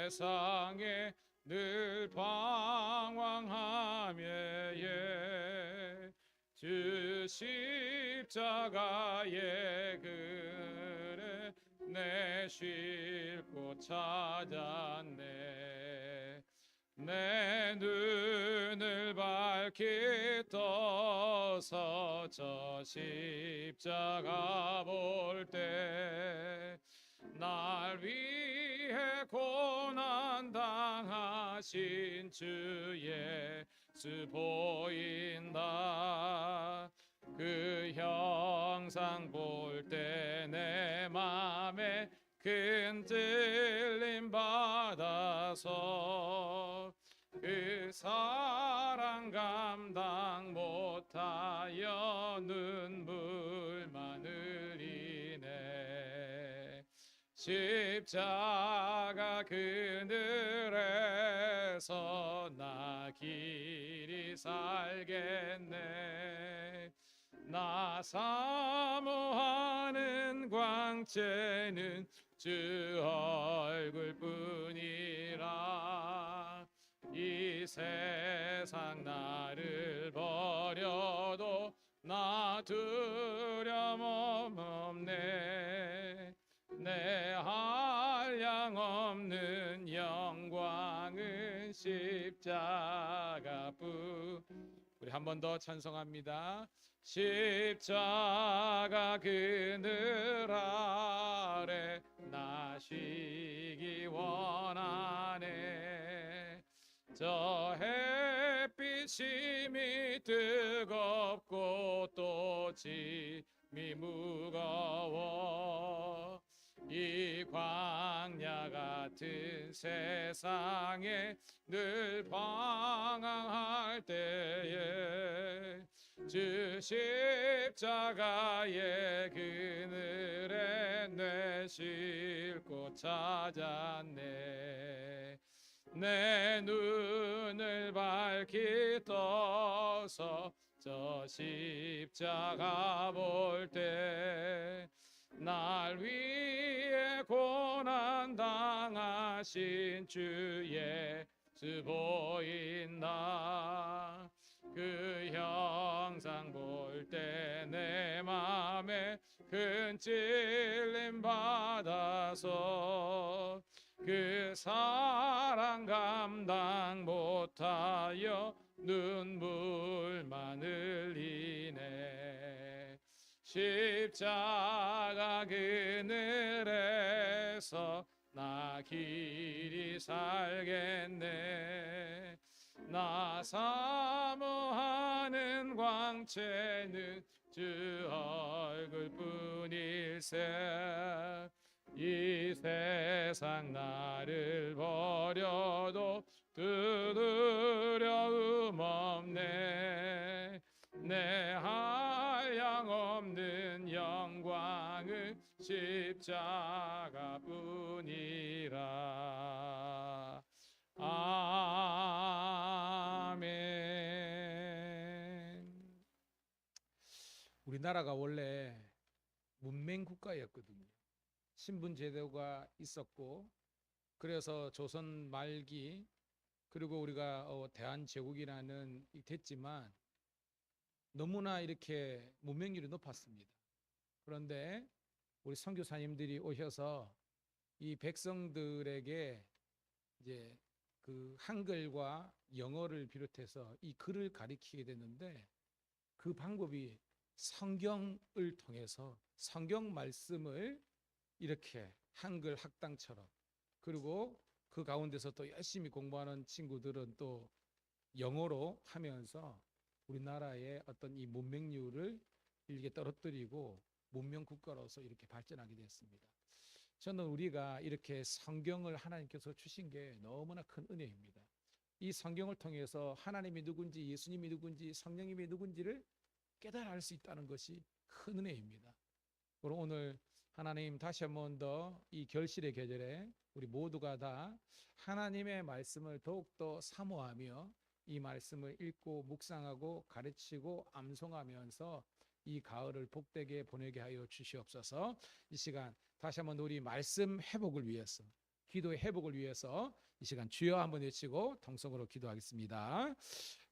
세상에 늘 방황하며 주 십자가의 그래 내 쉴 곳 찾았네. 내 눈을 밝히 떠서 저 십자가 볼 때 날 위해 고난 당하신 주 예수 보인다. 그 형상 볼 때 내 맘에 큰 찔림 받아서 그 사랑 감당 못하여 눈물만 흘리네. 십자가 그늘에서 나 길이 살겠네. 나 사모하는 광채는 주 얼굴뿐이라. 이 세상 나를 버려도 나 두려움 없네. 내 한량 없는 영광은 십자가뿐. 우리 한 번 더 찬송합니다. 십자가 그늘 아래 나 쉬기 원하네. 저 햇빛이 힘이 뜨겁고 또 짐이 무거워. 이 광야 같은 세상에 늘 방황할 때에 주 십자가의 그늘에 내 쉴 곳 찾았네. 내 눈을 밝히 떠서 저 십자가 볼 때 날 위해 고난 당하신 주 예수 보인다. 그 형상 볼 때 내 맘에 큰 찔림 받아서 그 사랑 감당 못하여 눈물만 흘리네. 십자가 그늘에서 나 길이 살겠네. 나 사모하는 광채는 주 얼굴뿐일세. 이 세상 나를 버려도 두려움 없네. 내 한량 없는 영광은 십자가뿐이라. 아멘. 우리나라가 원래 문맹 국가였거든요. 신분 제도가 있었고, 그래서 조선 말기 그리고 우리가 대한제국이라는 됐지만 너무나 이렇게 문맹률이 높았습니다. 그런데 우리 선교사님들이 오셔서 이 백성들에게 이제 그 한글과 영어를 비롯해서 이 글을 가리키게 됐는데, 그 방법이 성경을 통해서 성경 말씀을 이렇게 한글 학당처럼, 그리고 그 가운데서 또 열심히 공부하는 친구들은 또 영어로 하면서 우리나라의 어떤 이 문맹률을 이렇게 떨어뜨리고 문명 국가로서 이렇게 발전하게 됐습니다. 저는 우리가 이렇게 성경을 하나님께서 주신 게 너무나 큰 은혜입니다. 이 성경을 통해서 하나님이 누군지, 예수님이 누군지, 성령님이 누군지를 깨달을 수 있다는 것이 큰 은혜입니다. 그럼 오늘 하나님 다시 한 번 더 이 결실의 계절에 우리 모두가 다 하나님의 말씀을 더욱더 사모하며 이 말씀을 읽고 묵상하고 가르치고 암송하면서 이 가을을 복되게 보내게 하여 주시옵소서. 이 시간 다시 한번 우리 말씀 회복을 위해서, 기도의 회복을 위해서 이 시간 주여 한번 외치고 통성으로 기도하겠습니다.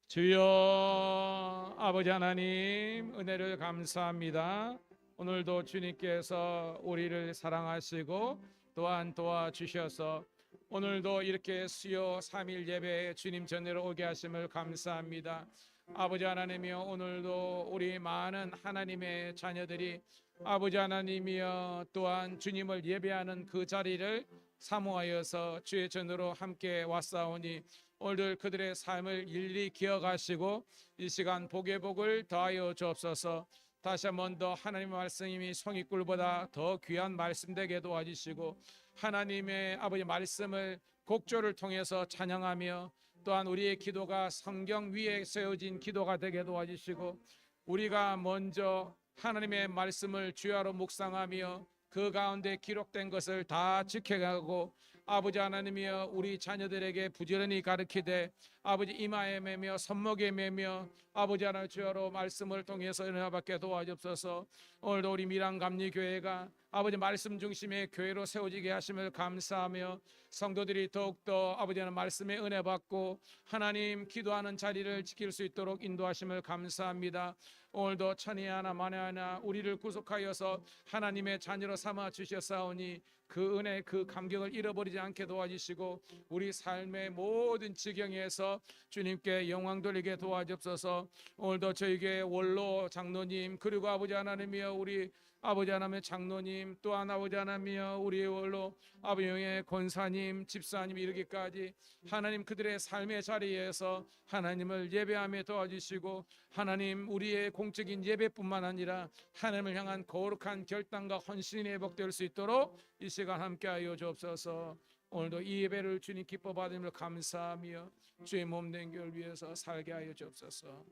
주여, 아버지 하나님 은혜를 감사합니다. 오늘도 주님께서 우리를 사랑하시고 또한 도와주셔서 오늘도 이렇게 수요 3일 예배에 주님 전례로 오게 하심을 감사합니다. 아버지 하나님이여, 오늘도 우리 많은 하나님의 자녀들이 아버지 하나님이여 또한 주님을 예배하는 그 자리를 사모하여서 주의 전으로 함께 왔사오니 오늘 그들의 삶을 일일이 기억하시고 이 시간 복의 복을 더하여 주옵소서. 다시 한 번 더 하나님의 말씀이 송이꿀보다 더 귀한 말씀 되게 도와주시고 하나님의 아버지 말씀을 곡조를 통해서 찬양하며 또한 우리의 기도가 성경 위에 세워진 기도가 되게 도와주시고 우리가 먼저 하나님의 말씀을 주야로 묵상하며 그 가운데 기록된 것을 다 지켜가고 아버지 하나님이여 우리 자녀들에게 부지런히 가르치되 아버지 이마에 매며 손목에 매며 아버지 하나님 주야로 말씀을 통해서 은혜받게 도와주옵소서. 오늘도 우리 미랑감리교회가 아버지 말씀 중심의 교회로 세워지게 하심을 감사하며 성도들이 더욱더 아버지 하나님 말씀에 은혜 받고 하나님 기도하는 자리를 지킬 수 있도록 인도하심을 감사합니다. 오늘도 천이 하나 만에 하나 우리를 구속하여서 하나님의 자녀로 삼아 주셨사오니 그 은혜 그 감격을 잃어버리지 않게 도와주시고 우리 삶의 모든 지경에서 주님께 영광 돌리게 도와주옵소서. 오늘도 저희에게 원로 장로님 그리고 아버지 하나님이여 우리 아버지 하나님의 장로님 또한 아버지 하나님이여 우리의 원로 아버지 영의 권사님 집사님 이르기까지 하나님 그들의 삶의 자리에서 하나님을 예배하며 도와주시고 하나님 우리의 공적인 예배뿐만 아니라 하나님을 향한 거룩한 결단과 헌신이 회복될 수 있도록 이 시간 함께하여 주옵소서. 오늘도 이 예배를 주님 기뻐 받음을 감사하며 주의 몸된 교회를 위해서 살게 하여 주옵소서.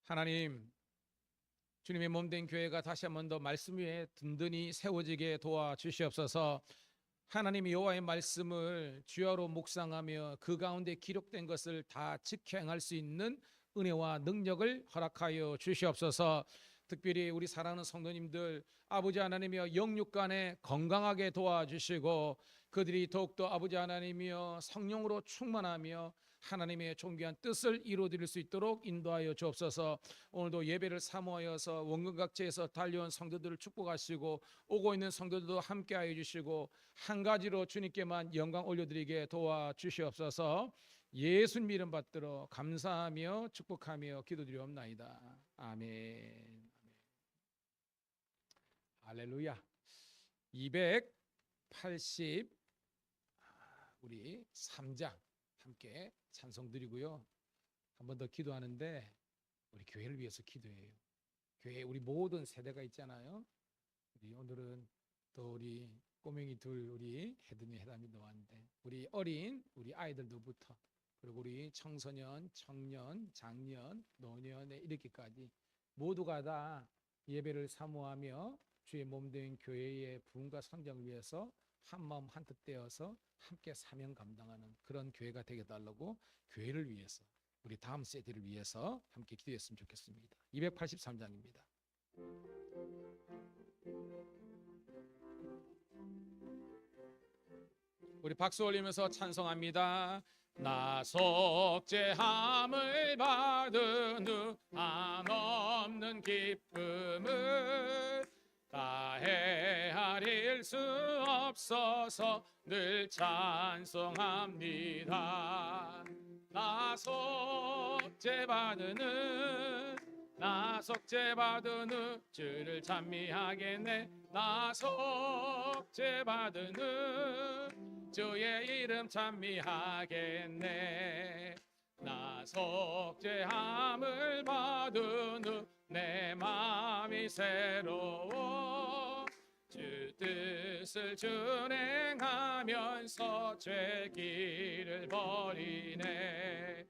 하나님 주님의 몸된 교회가 다시 한 번 더 말씀 위에 든든히 세워지게 도와주시옵소서. 하나님 여호와의 말씀을 주야로 묵상하며 그 가운데 기록된 것을 다 지켜 행할 수 있는 은혜와 능력을 허락하여 주시옵소서. 특별히 우리 사랑하는 성도님들 아버지 하나님이여 영육간에 건강하게 도와주시고 그들이 더욱더 아버지 하나님이여 성령으로 충만하며 하나님의 존귀한 뜻을 이루어드릴 수 있도록 인도하여 주옵소서. 오늘도 예배를 사모하여서 원근각지에서 달려온 성도들을 축복하시고 오고 있는 성도들도 함께하여 주시고 한 가지로 주님께만 영광 올려드리게 도와주시옵소서. 예수님 이름 받들어 감사하며 축복하며 기도드리옵나이다. 아멘. 할렐루야. 280 우리 3장 함께 찬송 드리고요. 한 번 더 기도하는데 우리 교회를 위해서 기도해요. 교회 우리 모든 세대가 있잖아요. 우리 오늘은 또 우리 꼬맹이 둘 우리 혜든이 혜담이도 왔는데 우리 어린 우리 아이들도부터 그리고 우리 청소년, 청년, 장년, 노년에 이르기까지 모두가 다 예배를 사모하며 주의 몸된 교회의 부흥과 성장을 위해서 한마음 한뜻 되어서 함께 사명 감당하는 그런 교회가 되게 달라고 교회를 위해서 우리 다음 세대를 위해서 함께 기도했으면 좋겠습니다. 283장입니다. 우리 박수 올리면서 찬송합니다. 나 속죄함을 받은 후 한없는 기쁨을 다 헤아릴 수 없어서 늘 찬송합니다. 나 속죄받은 후 나 속죄받은 후 주를 찬미하겠네. 나 속죄받은 후 주의 이름 찬미하겠네. 나 속죄함을 받은 후 내 마음이 새로워 주 뜻을 준행하면서 죄 길을 버리네.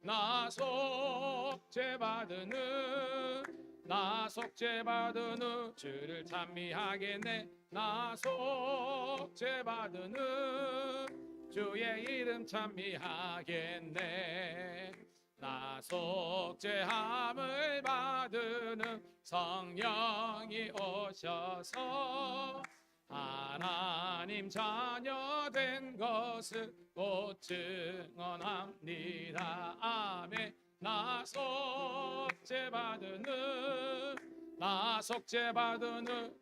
나 속죄받은 후 나 속죄받은 후 주를 찬미하겠네. 나 속죄받은 후 주의 이름 찬미하겠네. 나 속죄함을 받은 후 성령이 오셔서 하나님 자녀 된 것을 곧 증언합니다. 아멘. 나 속죄받으는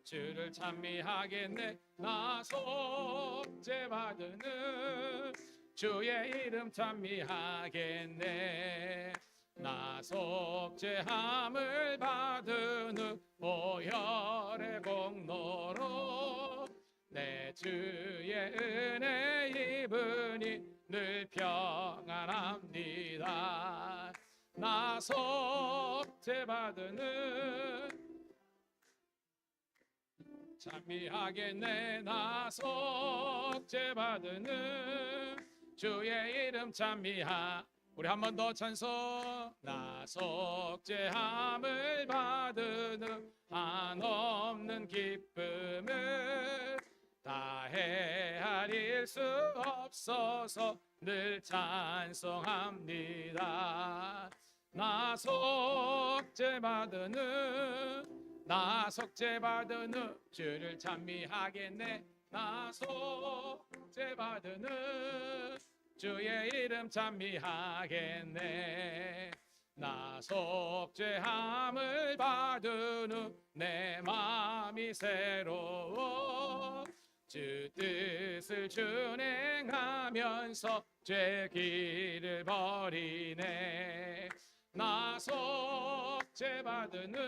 주를 찬미하겠네. 나 속죄받으는 주의 이름 찬미하겠네. 나 속죄함을 받으는 보혈의 공로로 내 주의 은혜 입으니 늘 평안합니다. 나 속죄받으는 찬미하겠네. 나 속죄받으는 주의 이름 찬미하. 우리 한 번 더 찬송. 나 속죄함을 받으는 한없는 기쁨을 다 헤아릴 수 없어서 늘 찬송합니다. 나 속죄받으는 주를 찬미하겠네. 나 속죄받으는 주의 이름 찬미하겠네. 나 속죄함을 받으는 내 마음이 새로워 주 뜻을 준행하면서 죄 길을 버리네. 나 속죄받으는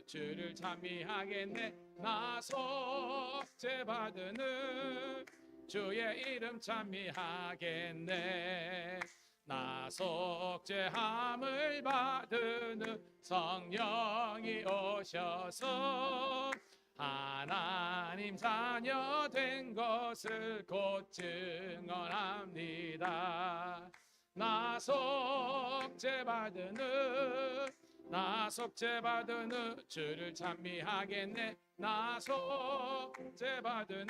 주를 찬미하겠네. 나 속죄받으는 주의 이름 찬미하겠네. 나 속죄함을 받으는 성령이 오셔서 하나님 자녀 된 것을 곧 증언합니다. 나 속죄받으는 주를 찬미하겠네. 나 속죄받으는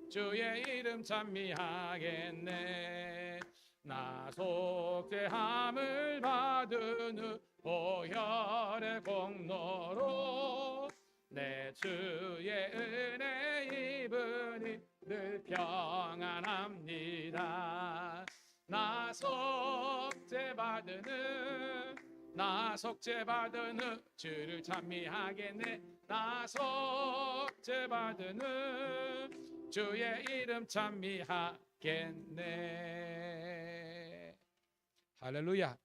주의 이름 찬미하겠네. 나 속죄함을 받으는 보혈의 공로로 내 주의 은혜 입으니 늘 평안합니다. 나 속죄받으는 주를 찬미하겠네. 나 속죄받으는 주의 이름 찬미하겠네. 할렐루야.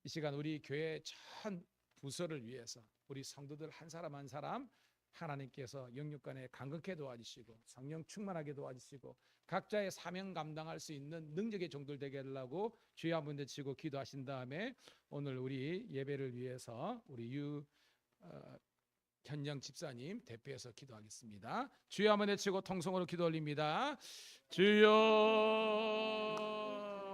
이 시간 우리 교회 전 부서를 위해서 우리 성도들 한 사람 한 사람 하나님께서 영육간에 강건케 도와주시고 성령 충만하게 도와주시고 각자의 사명 감당할 수 있는 능력의 종들 되게 하려고 주여 한번 외치고 기도하신 다음에 오늘 우리 예배를 위해서 우리 현영 집사님 대표해서 기도하겠습니다. 주여 한번 외치고 통성으로 기도 올립니다. 주여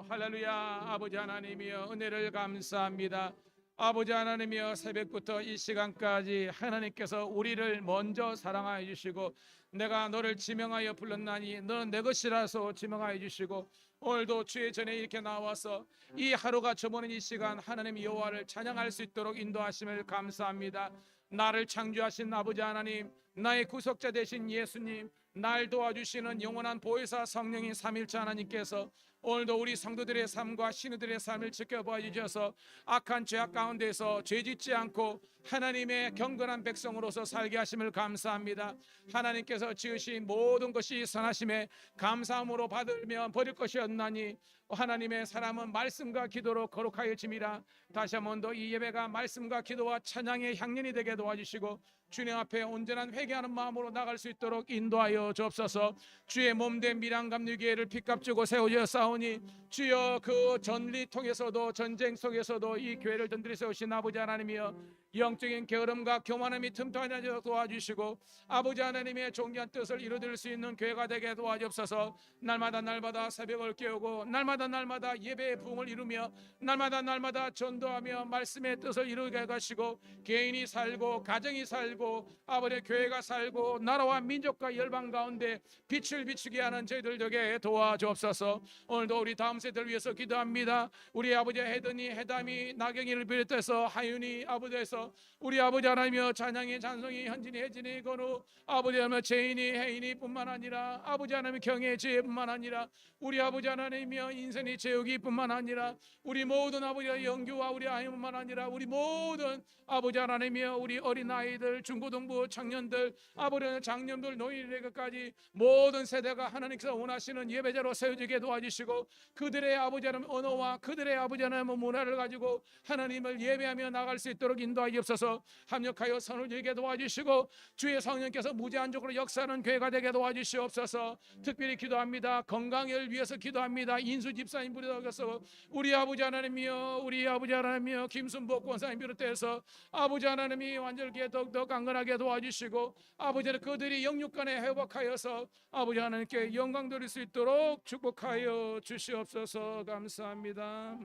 할렐루야. 아버지 하나님이여 은혜를 감사합니다. 아버지 하나님이여 새벽부터 이 시간까지 하나님께서 우리를 먼저 사랑하여 주시고 내가 너를 지명하여 불렀나니 너는 내 것이라서 지명하여 주시고 오늘도 주의 전에 이렇게 나와서 이 하루가 저보는 이 시간 하나님 여호와를 찬양할 수 있도록 인도하심을 감사합니다. 나를 창조하신 아버지 하나님, 나의 구속자 되신 예수님, 날 도와주시는 영원한 보혜사 성령인 삼일체 하나님께서 오늘도 우리 성도들의 삶과 신우들의 삶을 지켜봐 주셔서 악한 죄악 가운데서 죄짓지 않고 하나님의 경건한 백성으로서 살게 하심을 감사합니다. 하나님께서 지으신 모든 것이 선하심에 감사함으로 받으며 버릴 것이 없나니 하나님의 사람은 말씀과 기도로 거룩하여 짐이라. 다시 한번 더 이 예배가 말씀과 기도와 찬양의 향연이 되게 도와주시고 주님 앞에 온전한 회개하는 마음으로 나갈 수 있도록 인도하여 주옵소서. 주의 몸된 미량감리교회를 핏값주고 세워져 싸우니 주여 그 전리 통해서도 전쟁 속에서도 이 교회를 든든히 세우신 아버지 하나님이여 영적인 게으름과 교만함이 틈타지 않도록 도와주시고 아버지 하나님의 존귀한 뜻을 이루어질 수 있는 교회가 되게 도와주옵소서. 날마다 새벽을 깨우고 날마다 예배의 부흥을 이루며 날마다 전도하며 말씀의 뜻을 이루게 하시고 개인이 살고 가정이 살고 아버지 교회가 살고 나라와 민족과 열방 가운데 빛을 비추게 하는 저희들 되게 도와주옵소서. 오늘도 우리 다음 세대를 위해서 기도합니다. 우리 아버지 해든이, 해담이, 나경이를 비롯해서 하윤이 아버지에서 우리 아버지 하나님이여 찬양이, 찬송이, 현진이, 혜진이, 건우 아버지 하나님, 제인이, 혜인이 뿐만 아니라 아버지 하나님 경의 지혜뿐만 아니라 우리 아버지 하나님이여 인생이 재우기뿐만 아니라 우리 모든 아버지 영규와 우리 아이뿐만 아니라 우리 모든 아버지 하나님이여 우리 어린아이들, 중고등부 청년들, 아버지 장년들, 노인에게까지 모든 세대가 하나님께서 원하시는 예배자로 세워지게 도와주시고 그들의 아버지 하나님 언어와 그들의 아버지 하나님 문화를 가지고 하나님을 예배하며 나갈 수 있도록 인도하옵소서. 합력하여 선을 이루게 도와주시고 주의 성령께서 무제한적으로 역사하는 교회가 되게 도와주시옵소서. 특별히 기도합니다. 건강을 위해서 기도합니다. 인수 집사님 비롯해서 우리 아버지 하나님이여 우리 아버지 하나님이여 김순복 권사님 비롯해서 아버지 하나님이 완전하게 더욱더 강건하게 도와주시고 아버지 하나님 그들이 영육간에 회복하여서 아버지 하나님께 영광 돌릴 수 있도록 축복하여 주시옵소서. 감사합니다.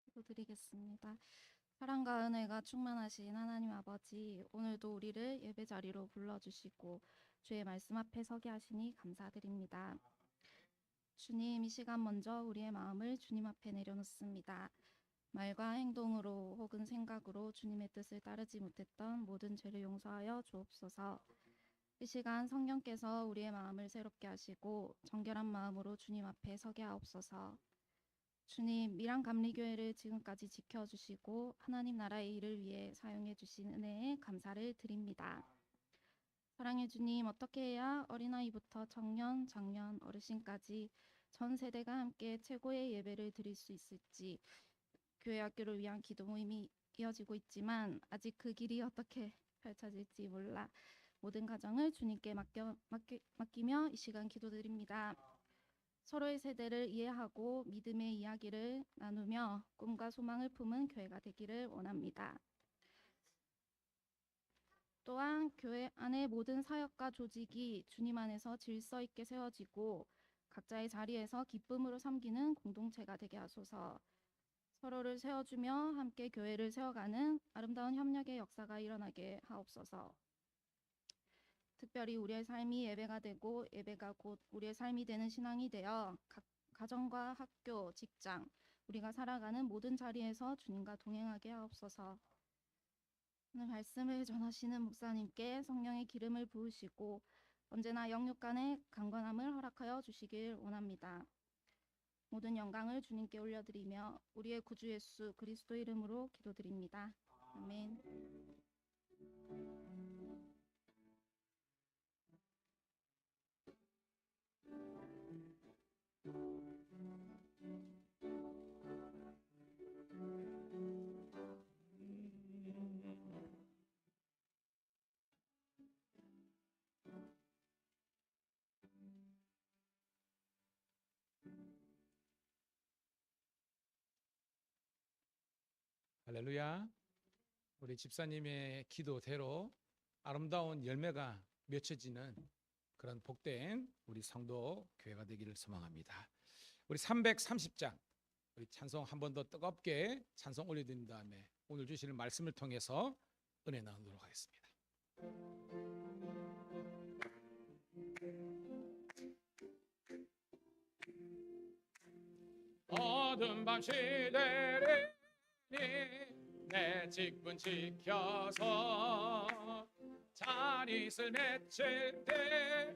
기도드리겠습니다. 사랑과 은혜가 충만하신 하나님 아버지, 오늘도 우리를 예배 자리로 불러주시고 주의 말씀 앞에 서게 하시니 감사드립니다. 주님, 이 시간 먼저 우리의 마음을 주님 앞에 내려놓습니다. 말과 행동으로 혹은 생각으로 주님의 뜻을 따르지 못했던 모든 죄를 용서하여 주옵소서. 이 시간 성령께서 우리의 마음을 새롭게 하시고 정결한 마음으로 주님 앞에 서게 하옵소서. 주님, 밀양 감리교회를 지금까지 지켜주시고 하나님 나라의 일을 위해 사용해 주신 은혜에 감사를 드립니다. 사랑의 주님, 어떻게 해야 어린아이부터 청년, 장년, 어르신까지 전 세대가 함께 최고의 예배를 드릴 수 있을지 교회 학교를 위한 기도 모임이 이어지고 있지만 아직 그 길이 어떻게 펼쳐질지 몰라 모든 가정을 주님께 맡기며 이 시간 기도드립니다. 서로의 세대를 이해하고 믿음의 이야기를 나누며 꿈과 소망을 품은 교회가 되기를 원합니다. 또한 교회 안의 모든 사역과 조직이 주님 안에서 질서 있게 세워지고 각자의 자리에서 기쁨으로 섬기는 공동체가 되게 하소서. 서로를 세워주며 함께 교회를 세워가는 아름다운 협력의 역사가 일어나게 하옵소서. 특별히 우리의 삶이 예배가 되고 예배가 곧 우리의 삶이 되는 신앙이 되어 각 가정과 학교, 직장, 우리가 살아가는 모든 자리에서 주님과 동행하게 하옵소서. 오늘 말씀을 전하시는 목사님께 성령의 기름을 부으시고 언제나 영육간의 강건함을 허락하여 주시길 원합니다. 모든 영광을 주님께 올려드리며 우리의 구주 예수 그리스도 이름으로 기도드립니다. 아멘. 할렐루야. 우리 집사님의 기도대로 아름다운 열매가 맺혀지는 그런 복된 우리 성도 교회가 되기를 소망합니다. 우리 330장 우리 찬송 한 번 더 뜨겁게 찬송 올려드린 다음에 오늘 주시는 말씀을 통해서 은혜 나누도록 하겠습니다. 어두운 밤 시대를 내 직분 지켜서 자릿을 맺힐 때에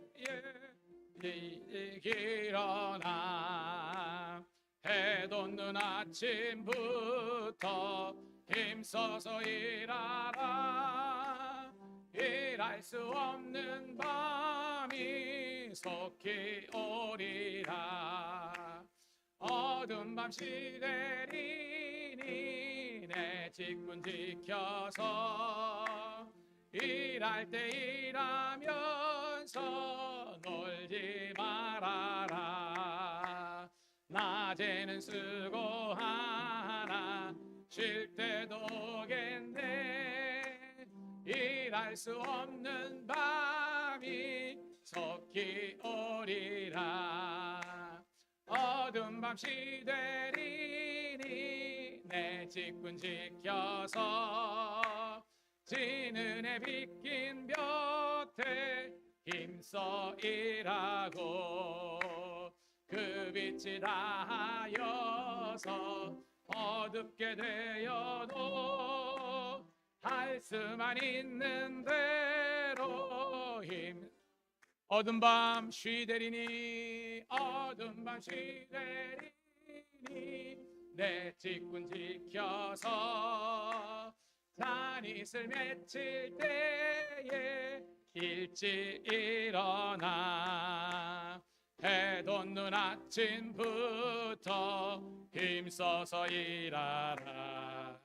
일찍 일어나 해 돋는 아침부터 힘써서 일하라. 일할 수 없는 밤이 속히 오리라. 어두운 밤 시대리니 내 직분 지켜서 일할 때 일하면서 놀지 말아라. 낮에는 수고하나 쉴 때도 오겠네. 일할 수 없는 밤이 속히 오리라. 어두운 밤 시되리니 내 직분 지켜서 지는 해 비낀 볕에 힘써 일하고 그 빛이 닿아여서 어둡게 되어도 할 수만 있는 대로 힘 어두운 밤 쉬되리니 어두운 밤 쉬되리니 내 직분 지켜서 다닛을 맺힐 때에 일찍 일어나 해 돋는 아침부터 힘써서 일하라.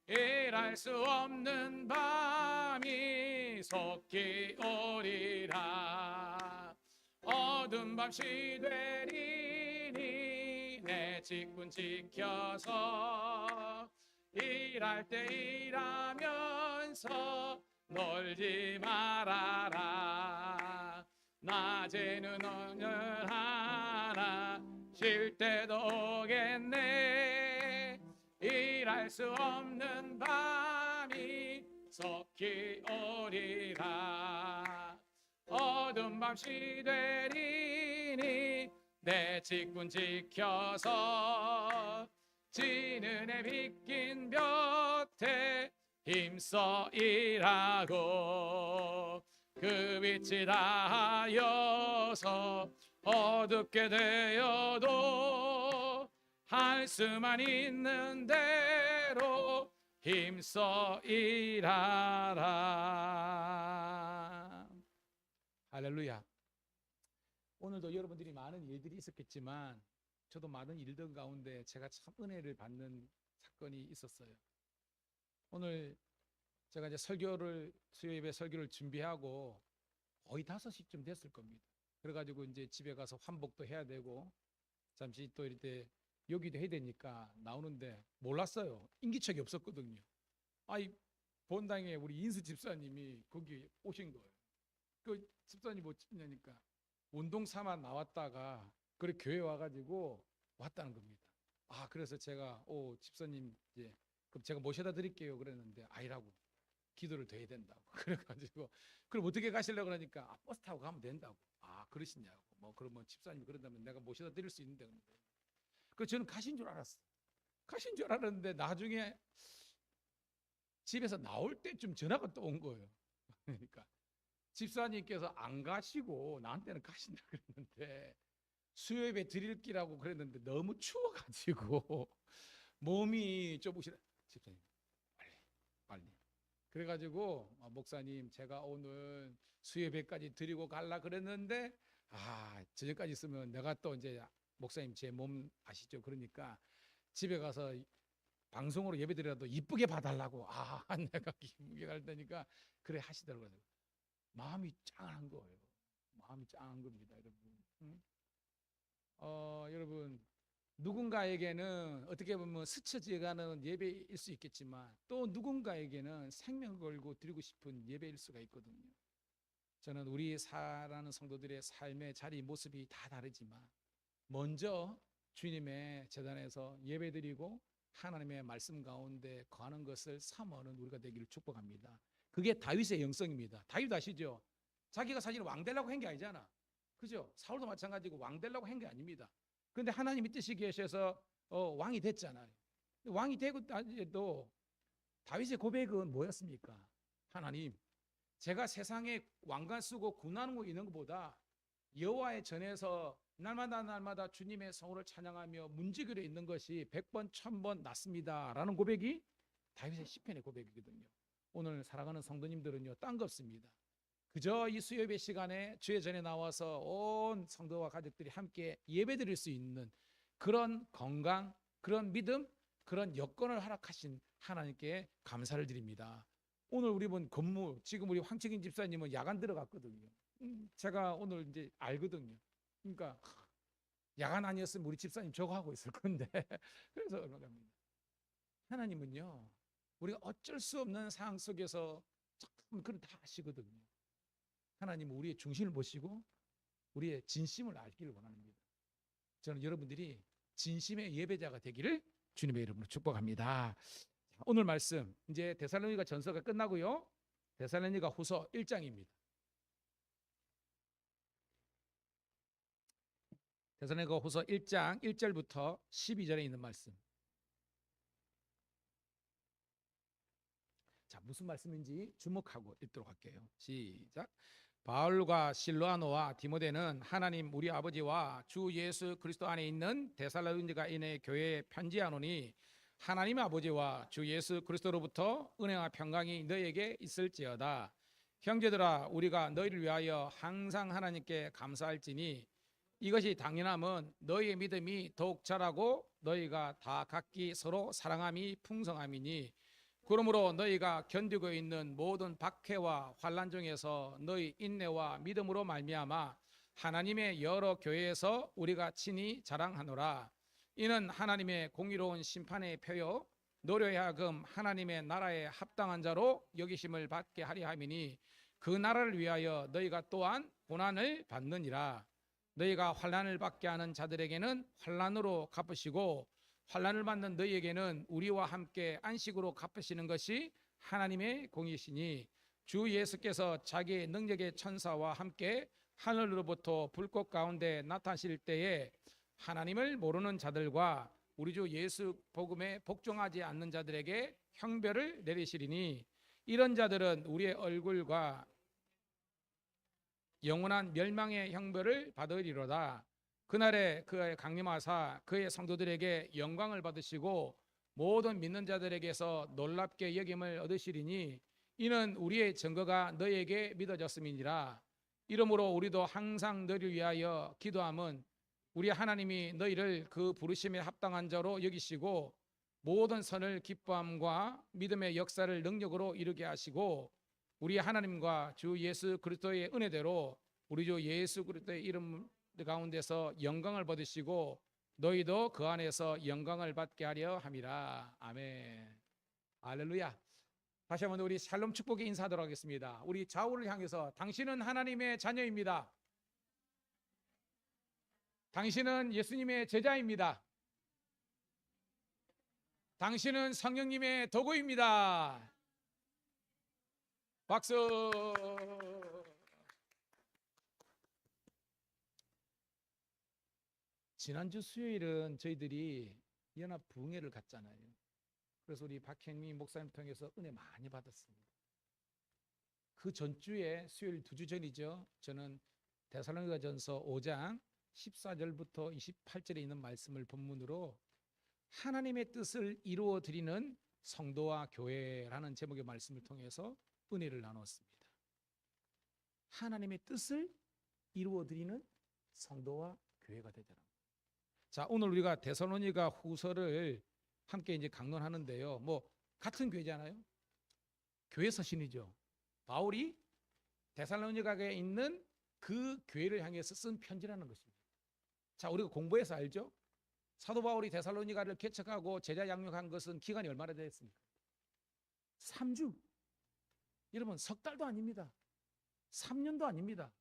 일할 수 없는 밤이 속히 오리라. 어두운 밤 시되리니 내 직분 지켜서 일할 때 일하면서 놀지 말아라. 낮에는 오늘 하나 쉴 때도 오겠네. 일할 수 없는 밤이 속히 오리라. 어두운 밤 시되리니 내 직분 지켜서 지는 해 비낀 볕에 힘써 일하고 그 빛이 닿아여서 어둡게 되어도 할 수만 있는 대로 힘써 일하라. 할렐루야. 오늘도 여러분들이 많은 일들이 있었겠지만 저도 많은 일들 가운데 제가 참 은혜를 받는 사건이 있었어요. 오늘 제가 이제 수요예배 설교를 준비하고 거의 5시쯤 됐을 겁니다. 그래가지고 이제 집에 가서 환복도 해야 되고 잠시 또 이렇게 여기도 해야 되니까 나오는데 몰랐어요. 인기척이 없었거든요. 아이 본당에 우리 인수 집사님이 거기 오신 거예요. 그 집사님 뭐 집냐니까 운동 삼아 나왔다가 그래 교회 와가지고 왔다는 겁니다. 아 그래서 제가 집사님 이제 그럼 제가 모셔다 드릴게요 그랬는데 아니라고 기도를 더 해야 된다고 그래가지고 그럼 어떻게 가시려고 그러니까 버스 타고 가면 된다고. 아 그러시냐고. 뭐 그러면 집사님이 그런다면 내가 모셔다 드릴 수 있는데 그 저는 가신 줄 알았어. 가신 줄 알았는데 나중에 집에서 나올 때쯤 전화가 또 온 거예요. 그러니까 집사님께서 안 가시고 나한테는 가신다 그랬는데 수요예배 드릴 기라고 그랬는데 너무 추워가지고 몸이 좁으시라. 집사님 빨리. 그래가지고 목사님 제가 오늘 수요예배까지 드리고 갈라 그랬는데 저녁까지 있으면 내가 또 이제 목사님 제 몸 아시죠? 그러니까 집에 가서 방송으로 예배드리라도 이쁘게 봐달라고. 내가 이쁘게 갈 테니까 그래 하시더라고요. 마음이 짱한 거예요. 마음이 짱한 겁니다, 여러분. 응? 여러분 누군가에게는 어떻게 보면 스쳐지어가는 예배일 수 있겠지만 또 누군가에게는 생명을 걸고 드리고 싶은 예배일 수가 있거든요. 저는 우리 사랑하는 성도들의 삶의 자리 모습이 다 다르지만 먼저 주님의 제단에서 예배드리고 하나님의 말씀 가운데 거하는 것을 사모하는 우리가 되기를 축복합니다. 그게 다윗의 영성입니다. 다윗 아시죠? 자기가 사실 왕 되려고 한 게 아니잖아. 그죠? 사울도 마찬가지고 왕 되려고 한 게 아닙니다. 그런데 하나님이 뜻이 계셔서 왕이 됐잖아요. 왕이 되고 나도 다윗의 고백은 뭐였습니까? 하나님, 제가 세상에 왕관 쓰고 군하고 있는 것보다 여호와의 전에서 날마다 주님의 성호를 찬양하며 문지기로 있는 것이 100번 1000번 낫습니다 라는 고백이 다윗의 시편의 고백이거든요. 오늘 살아가는 성도님들은요 딴 거 없습니다. 그저 이 수요예배 시간에 주의 전에 나와서 온 성도와 가족들이 함께 예배드릴 수 있는 그런 건강, 그런 믿음, 그런 여건을 허락하신 하나님께 감사를 드립니다. 오늘 우리 본 근무, 지금 우리 황책인 집사님은 야간 들어갔거든요. 제가 오늘 이제 알거든요. 그러니까 야간 아니었으면 우리 집사님 저거 하고 있을 건데 그래서 그럽니다. 하나님은요 우리가 어쩔 수 없는 상황 속에서 참 그걸 다 아시거든요. 하나님은 우리의 중심을 보시고 우리의 진심을 알기를 원합니다. 저는 여러분들이 진심의 예배자가 되기를 주님의 이름으로 축복합니다. 오늘 말씀 이제 데살로니가 전서가 끝나고요. 데살로니가 후서 1장입니다. 데살로니가 후서 1장 1절부터 12절에 있는 말씀. 자, 무슨 말씀인지 주목하고 읽도록 할게요. 시작. 바울과 실로아노와 디모데는 하나님 우리 아버지와 주 예수 그리스도 안에 있는 데살로니가인의 교회에 편지하노니 하나님 아버지와 주 예수 그리스도로부터 은혜와 평강이 너희에게 있을지어다. 형제들아, 우리가 너희를 위하여 항상 하나님께 감사할지니 이것이 당연함은 너희의 믿음이 더욱 자라고 너희가 다 각기 서로 사랑함이 풍성함이니 그러므로 너희가 견디고 있는 모든 박해와 환난 중에서 너희 인내와 믿음으로 말미암아 하나님의 여러 교회에서 우리가 친히 자랑하노라. 이는 하나님의 공의로운 심판의 표요 너로 하여금 하나님의 나라에 합당한 자로 여기심을 받게 하려 함이니 그 나라를 위하여 너희가 또한 고난을 받느니라. 너희가 환난을 받게 하는 자들에게는 환난으로 갚으시고 환난을 받는 너희에게는 우리와 함께 안식으로 갚으시는 것이 하나님의 공이시니 주 예수께서 자기의 능력의 천사와 함께 하늘로부터 불꽃 가운데 나타나실 때에 하나님을 모르는 자들과 우리 주 예수 복음에 복종하지 않는 자들에게 형벌을 내리시리니 이런 자들은 우리의 얼굴과 영원한 멸망의 형벌을 받으리로다. 그날에 그의 강림하사 그의 성도들에게 영광을 받으시고 모든 믿는 자들에게서 놀랍게 여김을 얻으시리니 이는 우리의 증거가 너희에게 믿어졌음이니라. 이러므로 우리도 항상 너희를 위하여 기도함은 우리 하나님이 너희를 그 부르심에 합당한 자로 여기시고 모든 선을 기뻐함과 믿음의 역사를 능력으로 이루게 하시고 우리 하나님과 주 예수 그리스도의 은혜대로 우리 주 예수 그리스도의 이름 가운데서 영광을 받으시고 너희도 그 안에서 영광을 받게 하려 함이라. 아멘. 할렐루야. 다시 한번 우리 샬롬 축복의 인사하도록 하겠습니다. 우리 좌우를 향해서 당신은 하나님의 자녀입니다. 당신은 예수님의 제자입니다. 당신은 성령님의 도구입니다. 박수. 지난주 수요일은 저희들이 연합 부흥회를 갔잖아요. 그래서 우리 박현미 목사님 통해서 은혜 많이 받았습니다. 그 전주에 수요일 2주 전이죠. 저는 데살로니가전서 5장 14절부터 28절에 있는 말씀을 본문으로 하나님의 뜻을 이루어 드리는 성도와 교회라는 제목의 말씀을 통해서 은혜를 나눴습니다. 하나님의 뜻을 이루어 드리는 성도와 교회가 되자라. 자, 오늘 우리가 데살로니가 후서를 함께 이제 강론하는데요. 뭐 같은 교회잖아요. 교회 서신이죠. 바울이 데살로니가에 있는 그 교회를 향해서 쓴 편지라는 것입니다. 자, 우리가 공부해서 알죠? 사도 바울이 데살로니가를 개척하고 제자 양육한 것은 기간이 얼마나 됐습니까? 3주. 여러분, 석 달도 아닙니다. 3년도 아닙니다.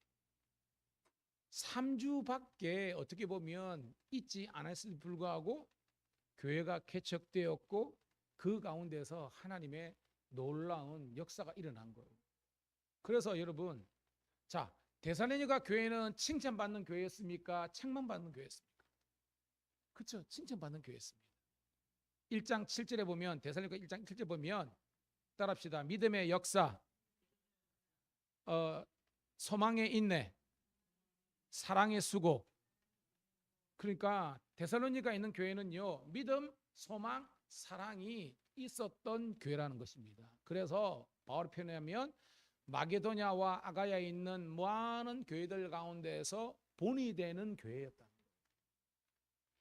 3주밖에 어떻게 보면 있지 않았음에도 불구하고 교회가 개척되었고 그 가운데서 하나님의 놀라운 역사가 일어난 거예요. 그래서 여러분, 자, 데살로니가 교회는 칭찬받는 교회였습니까? 책망받는 교회였습니까? 그렇죠. 칭찬받는 교회였습니다. 1장 7절에 보면 데살로니가 1장 7절에 보면 따라합시다. 믿음의 역사, 소망의 인내, 사랑의 수고. 그러니까 데살로니가 있는 교회는요, 믿음, 소망, 사랑이 있었던 교회라는 것입니다. 그래서 바울이 표현하면 마게도냐와 아가야에 있는 많은 교회들 가운데서 본이 되는 교회였다.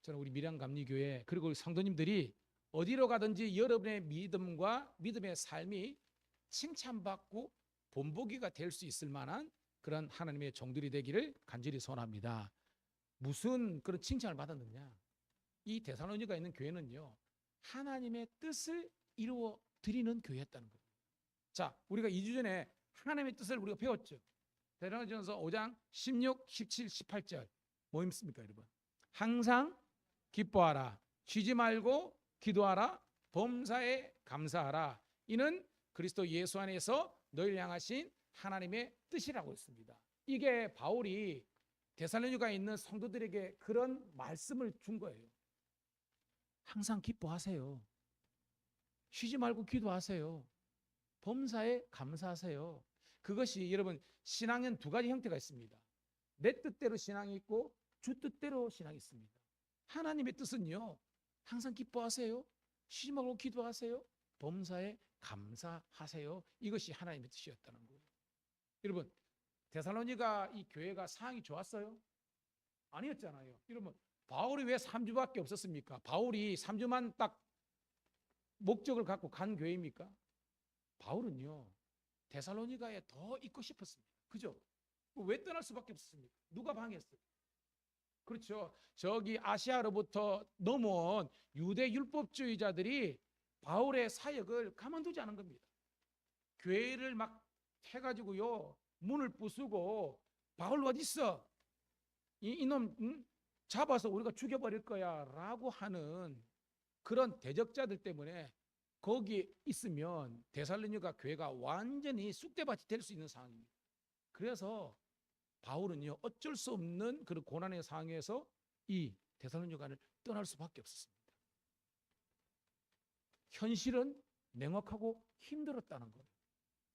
저는 우리 밀양감리교회 그리고 우리 성도님들이 어디로 가든지 여러분의 믿음과 믿음의 삶이 칭찬받고 본보기가 될 수 있을 만한 그런 하나님의 종들이 되기를 간절히 소원합니다. 무슨 그런 칭찬을 받았느냐? 이 데살로니가 있는 교회는요, 하나님의 뜻을 이루어 드리는 교회였다는 거예요. 자, 우리가 2주 전에 하나님의 뜻을 우리가 배웠죠. 데살로니가전서 5장 16, 17, 18절 뭐 있습니까, 여러분? 항상 기뻐하라. 쉬지 말고 기도하라. 범사에 감사하라. 이는 그리스도 예수 안에서 너희를 향하신 하나님의 뜻이라고 했습니다. 이게 바울이 데살로니가에 있는 성도들에게 그런 말씀을 준 거예요. 항상 기뻐하세요. 쉬지 말고 기도하세요. 범사에 감사하세요. 그것이 여러분 신앙엔 두 가지 형태가 있습니다. 내 뜻대로 신앙이 있고 주 뜻대로 신앙이 있습니다. 하나님의 뜻은요, 항상 기뻐하세요. 쉬지 말고 기도하세요. 범사에 감사하세요. 이것이 하나님의 뜻이었다는 거예요. 여러분, 데살로니가 이 교회가 상황이 좋았어요? 아니었잖아요. 여러분, 바울이 왜 3주밖에 없었습니까? 바울이 3주만 딱 목적을 갖고 간 교회입니까? 바울은요, 데살로니가에 더 있고 싶었습니다. 그죠? 왜 떠날 수밖에 없었습니까? 누가 방해했어요? 그렇죠. 저기 아시아로부터 넘어온 유대 율법주의자들이 바울의 사역을 가만두지 않은 겁니다. 교회를 막 해가지고요, 문을 부수고 바울 어디 있어? 이놈 잡아서 우리가 죽여버릴 거야 라고 하는 그런 대적자들 때문에 거기 있으면 데살로니가 교회가 완전히 쑥대밭이 될 수 있는 상황입니다. 그래서 바울은요, 어쩔 수 없는 그런 고난의 상황에서 이 데살로니가를 떠날 수밖에 없었습니다. 현실은 냉혹하고 힘들었다는 거예요.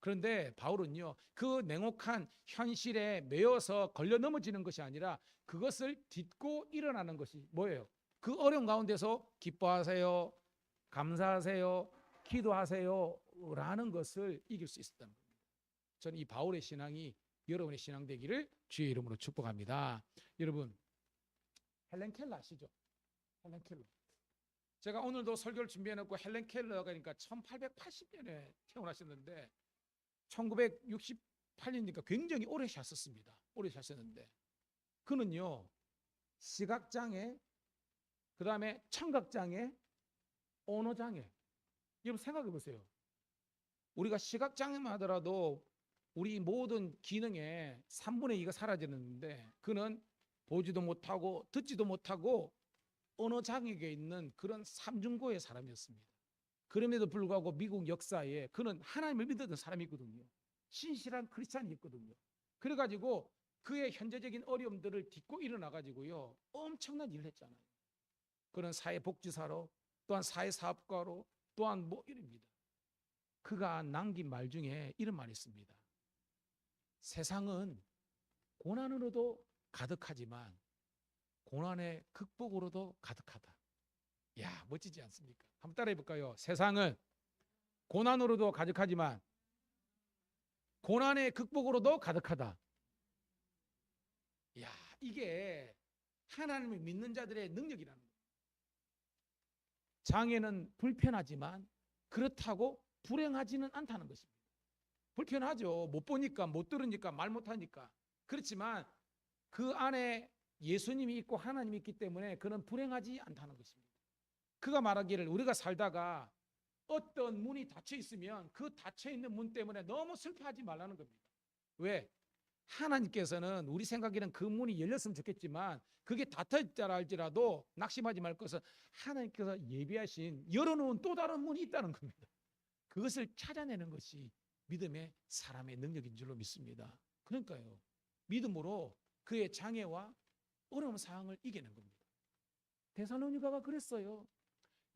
그런데 바울은요, 그 냉혹한 현실에 매여서 걸려 넘어지는 것이 아니라 그것을 딛고 일어나는 것이 뭐예요? 그 어려운 가운데서 기뻐하세요, 감사하세요, 기도하세요 라는 것을 이길 수 있었다는 겁니다. 저는 이 바울의 신앙이 여러분의 신앙 되기를 주의 이름으로 축복합니다. 여러분, 헬렌 켈러 아시죠? 헬렌 켈러. 제가 오늘도 설교를 준비해놓고 헬렌 켈러가 그러니까 1880년에 태어나셨는데 1968년이니까 굉장히 오래 사셨습니다. 오래 사셨는데 그는요, 시각장애, 그 다음에 청각장애, 언어장애. 여러분 생각해 보세요. 우리가 시각장애만 하더라도 우리 모든 기능의 3분의 2가 사라지는데 그는 보지도 못하고 듣지도 못하고 언어장애가 있는 그런 삼중고의 사람이었습니다. 그럼에도 불구하고 미국 역사에 그는 하나님을 믿었던 사람이거든요. 신실한 크리스찬이었거든요. 그래가지고 그의 현재적인 어려움들을 딛고 일어나가지고요, 엄청난 일을 했잖아요. 그는 사회복지사로, 또한 사회사업가로, 또한 뭐 이릅니다. 그가 남긴 말 중에 이런 말이 있습니다. 세상은 고난으로도 가득하지만 고난의 극복으로도 가득하다. 야, 멋지지 않습니까? 한번 따라해 볼까요? 세상은 고난으로도 가득하지만 고난의 극복으로도 가득하다. 야, 이게 하나님을 믿는 자들의 능력이라는 거예요. 장애는 불편하지만 그렇다고 불행하지는 않다는 것입니다. 불편하죠. 못 보니까, 못 들으니까, 말 못하니까. 그렇지만 그 안에 예수님이 있고 하나님이 있기 때문에 그는 불행하지 않다는 것입니다. 그가 말하기를 우리가 살다가 어떤 문이 닫혀 있으면 그 닫혀 있는 문 때문에 너무 슬퍼하지 말라는 겁니다. 왜? 하나님께서는 우리 생각에는 그 문이 열렸으면 좋겠지만 그게 닫혀 있다라 할지라도 낙심하지 말 것은 하나님께서 예비하신 열어놓은 또 다른 문이 있다는 겁니다. 그것을 찾아내는 것이 믿음의 사람의 능력인 줄로 믿습니다. 그러니까요, 믿음으로 그의 장애와 어려운 상황을 이겨낸 겁니다. 데살로니가가 그랬어요.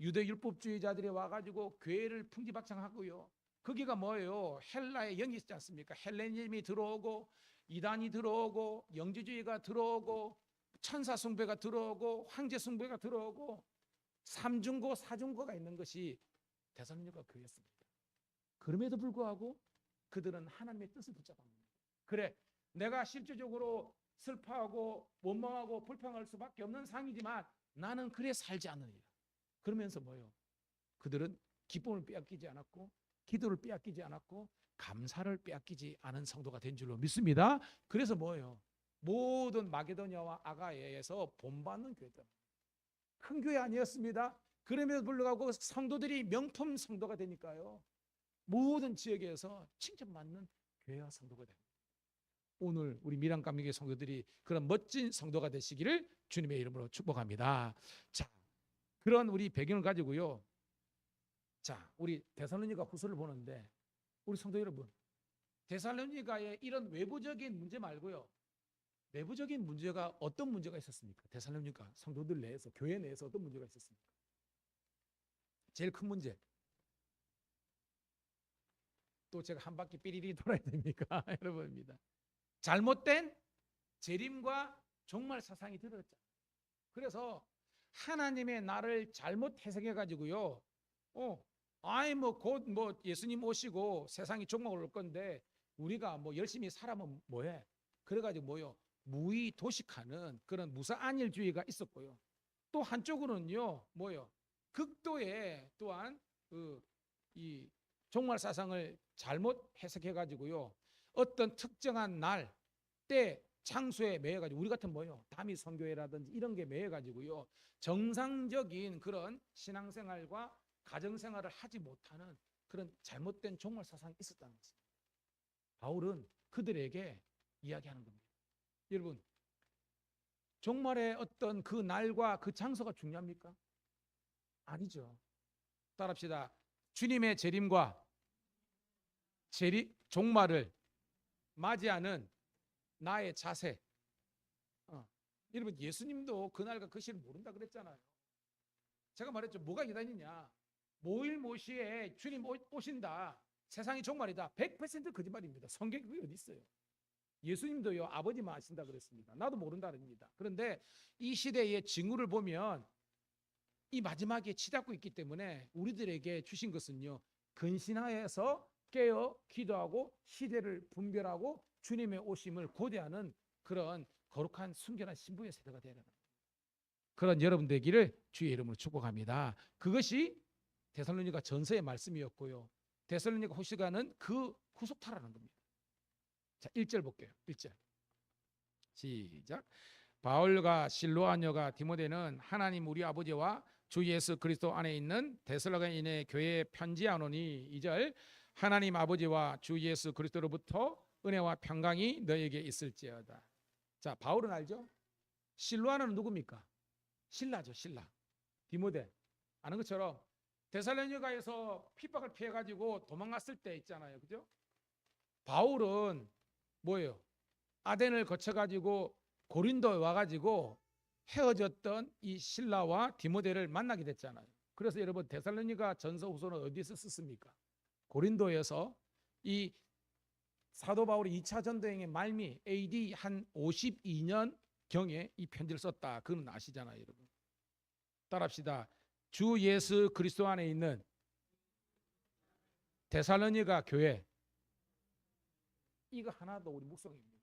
유대 율법주의자들이 와가지고 교회를 풍지박창하고요. 거기가 뭐예요? 헬라의 영이 있지 않습니까? 헬레니즘이 들어오고 이단이 들어오고 영지주의가 들어오고 천사 숭배가 들어오고 황제 숭배가 들어오고 삼중고 사중고가 있는 것이 데살로니가 교회였습니다. 그럼에도 불구하고 그들은 하나님의 뜻을 붙잡았습니다. 그래, 내가 실질적으로 슬퍼하고 원망하고 불평할 수밖에 없는 상이지만 나는 그래 살지 않느니라. 그러면서 뭐예요? 그들은 기쁨을 빼앗기지 않았고 기도를 빼앗기지 않았고 감사를 빼앗기지 않은 성도가 된 줄로 믿습니다. 그래서 뭐예요? 모든 마게도냐와 아가야에서 본받는 교회다. 큰 교회 아니었습니다. 그럼에도 불구하고 성도들이 명품 성도가 되니까요, 모든 지역에서 칭찬받는 교회와 성도가 됩니다. 오늘 우리 밀양감리교회 성도들이 그런 멋진 성도가 되시기를 주님의 이름으로 축복합니다. 자, 그런 우리 배경을 가지고요. 자, 우리 데살로니가 후서를 보는데 우리 성도 여러분, 데살로니가의 이런 외부적인 문제 말고요. 내부적인 문제가 어떤 문제가 있었습니까? 데살로니가 성도들 내에서, 교회 내에서 어떤 문제가 있었습니까? 제일 큰 문제. 또 제가 한 바퀴 삐리리 돌아야 됩니까? 여러분입니다. 잘못된 재림과 종말 사상이 들었죠. 그래서 하나님의 나를 잘못 해석해 가지고요. 아이 뭐 곧 뭐 예수님 오시고 세상이 종말 올 건데 우리가 뭐 열심히 살아면 뭐해? 그래가지고 뭐요? 무의도식하는 그런 무사안일주의가 있었고요. 또 한쪽으로는요, 뭐요? 극도의 또한 이 종말 사상을 잘못 해석해 가지고요. 어떤 특정한 날, 때, 장소에 매여 가지고 우리 같은 뭐요? 다미 선교회라든지 이런 게 매여 가지고요. 정상적인 그런 신앙생활과 가정생활을 하지 못하는 그런 잘못된 종말 사상이 있었다는 것입니다. 바울은 그들에게 이야기하는 겁니다. 여러분, 종말의 어떤 그 날과 그 장소가 중요합니까? 아니죠. 따라합시다. 주님의 재림과 종말을 맞이하는 나의 자세. 여러분, 예수님도 그날과 그 시를 모른다 그랬잖아요. 제가 말했죠. 뭐가 기다리냐? 모일모시에 주님 오신다. 세상이 종말이다. 100% 거짓말입니다. 성경에 그게 어디 있어요? 예수님도요, 아버지만 아신다 그랬습니다. 나도 모른다 그럽니다. 그런데 이 시대의 징후를 보면 이 마지막에 치닫고 있기 때문에 우리들에게 주신 것은요, 근신하여서 깨어 기도하고 시대를 분별하고 주님의 오심을 고대하는 그런 거룩한 순결한 신부의 세대가 되는 그런 여러분 되기를 주의 이름으로 축복합니다. 그것이 데살로니가 전서의 말씀이었고요. 데살로니가 후서가는 그 후속타라는 겁니다. 자, 1절 볼게요. 1절. 시작. 바울과 실로아녀가 디모데는 하나님 우리 아버지와 주 예수 그리스도 안에 있는 데살로니가인의 교회에 편지하노니 2절. 하나님 아버지와 주 예수 그리스도로부터 은혜와 평강이 너에게 있을지어다. 자, 바울은 알죠? 실로아는 누굽니까? 신라죠, 신라. 디모데. 아는 것처럼 데살로니가에서 핍박을 피해 가지고 도망갔을 때 있잖아요. 그죠? 바울은 뭐예요? 아덴을 거쳐 가지고 고린도에 와 가지고 헤어졌던 이 신라와 디모데를 만나게 됐잖아요. 그래서 여러분 데살로니가 전서 후서는 어디서 썼습니까? 고린도에서 이 사도 바울이 2차 전도행의 말미 AD 한 52년 경에 이 편지를 썼다. 그건 아시잖아요, 여러분. 따라합시다. 주 예수 그리스도 안에 있는 데살로니가 교회, 이거 하나도 우리 묵성입니다.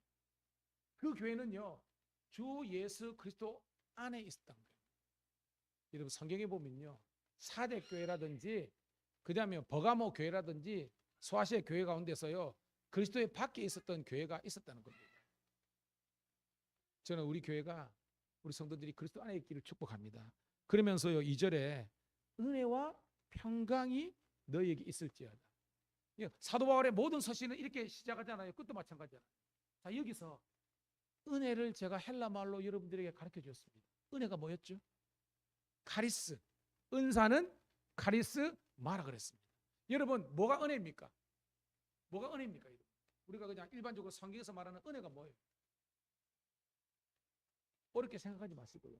그 교회는요, 주 예수 그리스도 안에 있었던 거예요. 여러분 성경에 보면요, 사대 교회라든지 그다음에 버가모 교회라든지 소아시아 교회 가운데서요, 그리스도의 밖에 있었던 교회가 있었다는 겁니다. 저는 우리 교회가 우리 성도들이 그리스도 안에 있기를 축복합니다. 그러면서요, 2절에 은혜와 평강이 너희에게 있을지어다. 사도 바울의 모든 서신은 이렇게 시작하잖아요. 끝도 마찬가지잖아요. 자, 여기서 은혜를 제가 헬라 말로 여러분들에게 가르쳐 주었습니다. 은혜가 뭐였죠? 카리스. 은사는 카리스 마라 그랬습니다. 여러분, 뭐가 은혜입니까? 뭐가 은혜입니까? 우리가 그냥 일반적으로 성경에서 말하는 은혜가 뭐예요? 어렵게 생각하지 마시고요.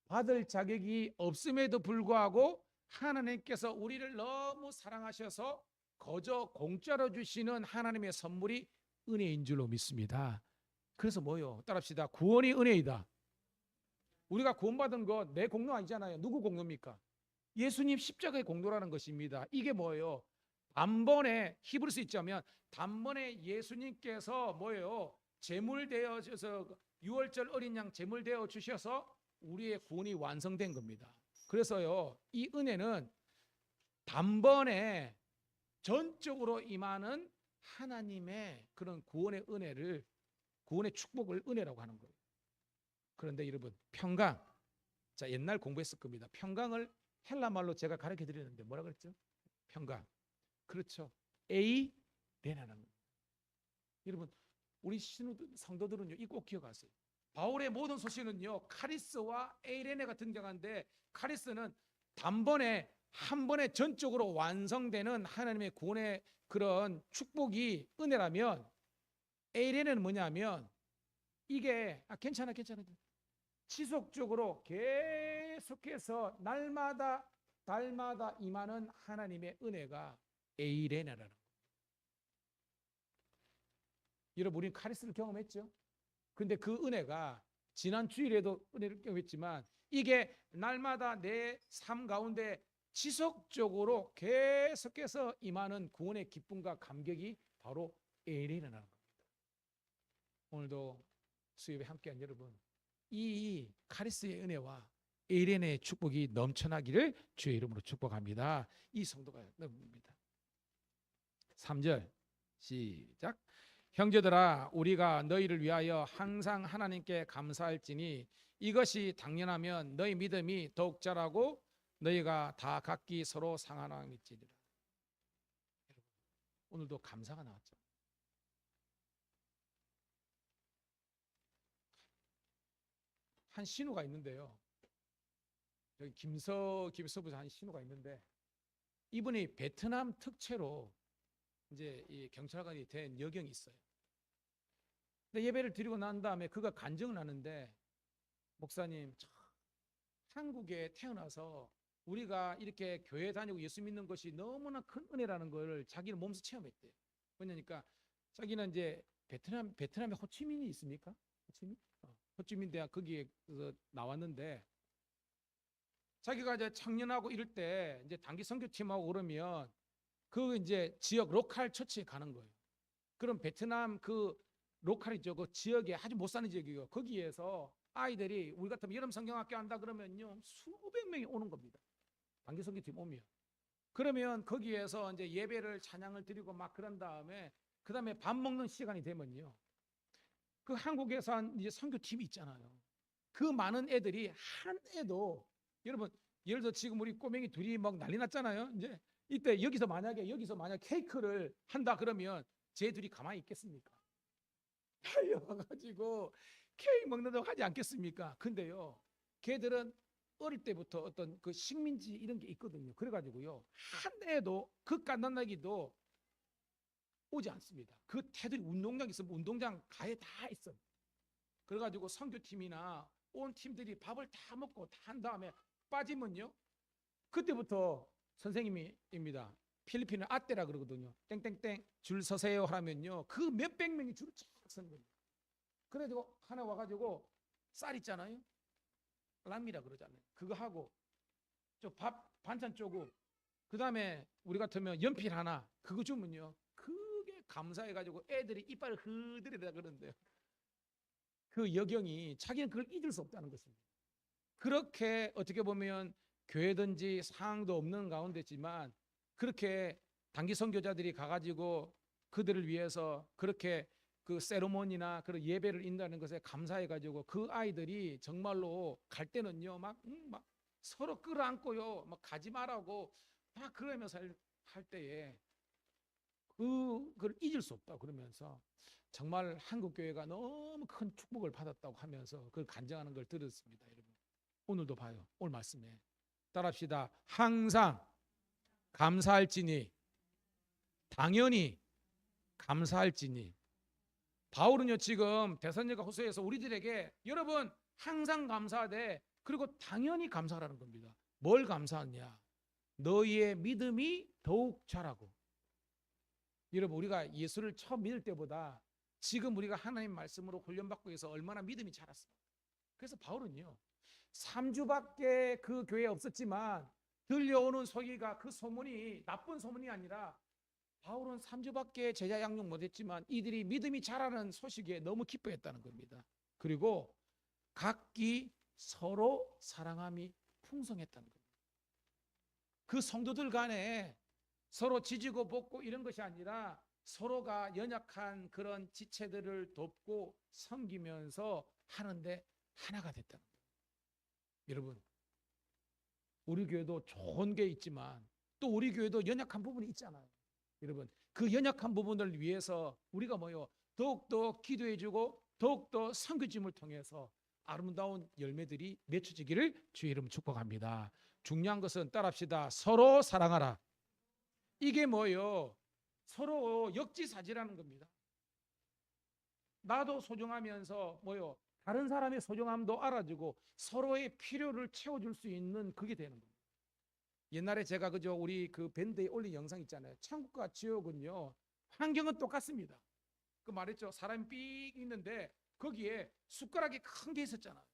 받을 자격이 없음에도 불구하고 하나님께서 우리를 너무 사랑하셔서 거저 공짜로 주시는 하나님의 선물이 은혜인 줄로 믿습니다. 그래서 뭐요? 따라합시다. 구원이 은혜이다. 우리가 구원받은 것 내 공로 아니잖아요. 누구 공로입니까? 예수님 십자가의 공로라는 것입니다. 이게 뭐예요? 단번에 히브리서 있자면 단번에 예수님께서 뭐예요? 제물 되어 주셔서 유월절 어린 양 제물 되어 주셔서 우리의 구원이 완성된 겁니다. 그래서요, 이 은혜는 단번에 전적으로 임하는 하나님의 그런 구원의 은혜를, 구원의 축복을 은혜라고 하는 거예요. 그런데 여러분, 평강. 자, 옛날 공부했을 겁니다. 평강을 헬라 말로 제가 가르쳐 드렸는데 뭐라 그랬죠? 평강. 그렇죠. 에이레나는 겁니다. 여러분, 우리 성도들은요, 이 꼭 기억하세요. 바울의 모든 소식은요, 카리스와 에이레네가 등장하는데, 카리스는 단번에 한 번에 전적으로 완성되는 하나님의 구원의 그런 축복이 은혜라면, 에이레네는 뭐냐면 이게 괜찮아 지속적으로 계속해서 날마다 달마다 임하는 하나님의 은혜가 에이레네라는 거예요. 여러분, 우리는 카리스를 경험했죠. 근데 그 은혜가 지난 주일에도 은혜를 경험했지만 이게 날마다 내 삶 가운데 지속적으로 계속해서 임하는 구원의 기쁨과 감격이 바로 에이레네라는 겁니다. 오늘도 수요일에 함께한 여러분, 이 카리스의 은혜와 에이레네의 축복이 넘쳐나기를 주의 이름으로 축복합니다. 이 성도가 넘깁니다. 3절 시작. 형제들아, 우리가 너희를 위하여 항상 하나님께 감사할지니 이것이 당연하면 너희 믿음이 더욱 자라고 너희가 다 각기 서로 상하나 믿지니라. 오늘도 감사가 나왔죠. 한 신우가 있는데요. 여기 김서부에서 한 신우가 있는데, 이분이 베트남 특채로 이제 이 경찰관이 된 여경이 있어요. 근데 예배를 드리고 난 다음에 그가 간증을 하는데, 목사님, 한국에 태어나서 우리가 이렇게 교회 다니고 예수 믿는 것이 너무나 큰 은혜라는 걸 자기는 몸소 체험했대요. 왜냐니까 자기는 이제 베트남에 호치민이 있습니까? 호치민 대학 거기에 나왔는데, 자기가 이제 청년하고 이럴 때 이제 단기 선교팀하고 그러면 그 이제 지역 로컬 처치에 가는 거예요. 그럼 베트남 그 로컬이죠. 그 지역에 아주 못 사는 지역이고, 거기에서 아이들이 우리 같으면 여름 성경학교 한다 그러면요, 수백 명이 오는 겁니다. 단기 선교팀 오면. 그러면 거기에서 이제 예배를 찬양을 드리고 막 그런 다음에 그다음에 밥 먹는 시간이 되면요, 그 한국에서 한 이제 선교팀이 있잖아요. 그 많은 애들이 한 애도, 여러분 예를 들어 지금 우리 꼬맹이 둘이 막 난리 났잖아요. 이제 이때 여기서 만약 케이크를 한다 그러면 쟤 둘이 가만히 있겠습니까? 달려와가지고 케이크 먹는다고 하지 않겠습니까? 근데요, 걔들은 어릴 때부터 어떤 그 식민지 이런 게 있거든요. 그래가지고요, 한 애도 그 갓난아기도 오지 않습니다. 그 태들이 운동장 있으면 운동장 가에 다 있어. 그래가지고 선교팀이나 온 팀들이 밥을 다 먹고 다 한 다음에 빠지면요, 그때부터 선생님입니다. 필리핀은 아떼라 그러거든요. 땡땡땡 줄 서세요 하면요, 그 몇백 명이 줄을 쫙 서는 거예요. 그래가지고 하나 와가지고 쌀 있잖아요, 람미라 그러잖아요. 그거 하고 저 밥 반찬 쪼고, 그 다음에 우리 같으면 연필 하나 그거 주면요, 그게 감사해가지고 애들이 이빨을 흐드리다 그러는데요, 그 여경이 자기는 그걸 잊을 수 없다는 것입니다. 그렇게 어떻게 보면 교회든지 상황도 없는 가운데지만 그렇게 단기 선교자들이 가가지고 그들을 위해서 그렇게 그 세레모니나 그런 예배를 인도하는 것에 감사해가지고 그 아이들이 정말로 갈 때는요, 막 서로 끌어안고요, 막 가지 말라고 막 그러면서 할 때에 그걸 잊을 수 없다 그러면서 정말 한국 교회가 너무 큰 축복을 받았다고 하면서 그걸 간증하는 걸 들었습니다. 여러분, 오늘도 봐요. 오늘 말씀에 따라합시다. 항상 감사할지니, 당연히 감사할지니. 바울은요, 지금 데살로니가 후서에서 우리들에게 여러분 항상 감사하되 그리고 당연히 감사하라는 겁니다. 뭘 감사하냐? 너희의 믿음이 더욱 자라고. 여러분, 우리가 예수를 처음 믿을 때보다 지금 우리가 하나님 말씀으로 훈련받고 해서 얼마나 믿음이 자랐습니까? 그래서 바울은요, 3주밖에 그 교회에 없었지만 들려오는 소리가, 그 소문이 나쁜 소문이 아니라, 바울은 3주밖에 제자 양육 못했지만 이들이 믿음이 자라는 소식에 너무 기뻐했다는 겁니다. 그리고 각기 서로 사랑함이 풍성했다는 겁니다. 그 성도들 간에 서로 지지고 볶고 이런 것이 아니라 서로가 연약한 그런 지체들을 돕고 섬기면서 하는데 하나가 됐다는 거예요. 여러분, 우리 교회도 좋은 게 있지만 또 우리 교회도 연약한 부분이 있잖아요. 여러분, 그 연약한 부분을 위해서 우리가 더욱더 기도해주고 더욱더 섬겨짐을 통해서 아름다운 열매들이 맺혀지기를 주의 이름 축복합니다. 중요한 것은 따라합시다. 서로 사랑하라. 이게 뭐예요? 서로 역지사지라는 겁니다. 나도 소중하면서 뭐요? 다른 사람의 소중함도 알아주고 서로의 필요를 채워줄 수 있는 그게 되는 겁니다. 옛날에 제가 그저 우리 그 밴드에 올린 영상 있잖아요. 천국과 지옥은요, 환경은 똑같습니다. 그 말했죠. 사람이 삑 있는데 거기에 숟가락이 큰 게 있었잖아요.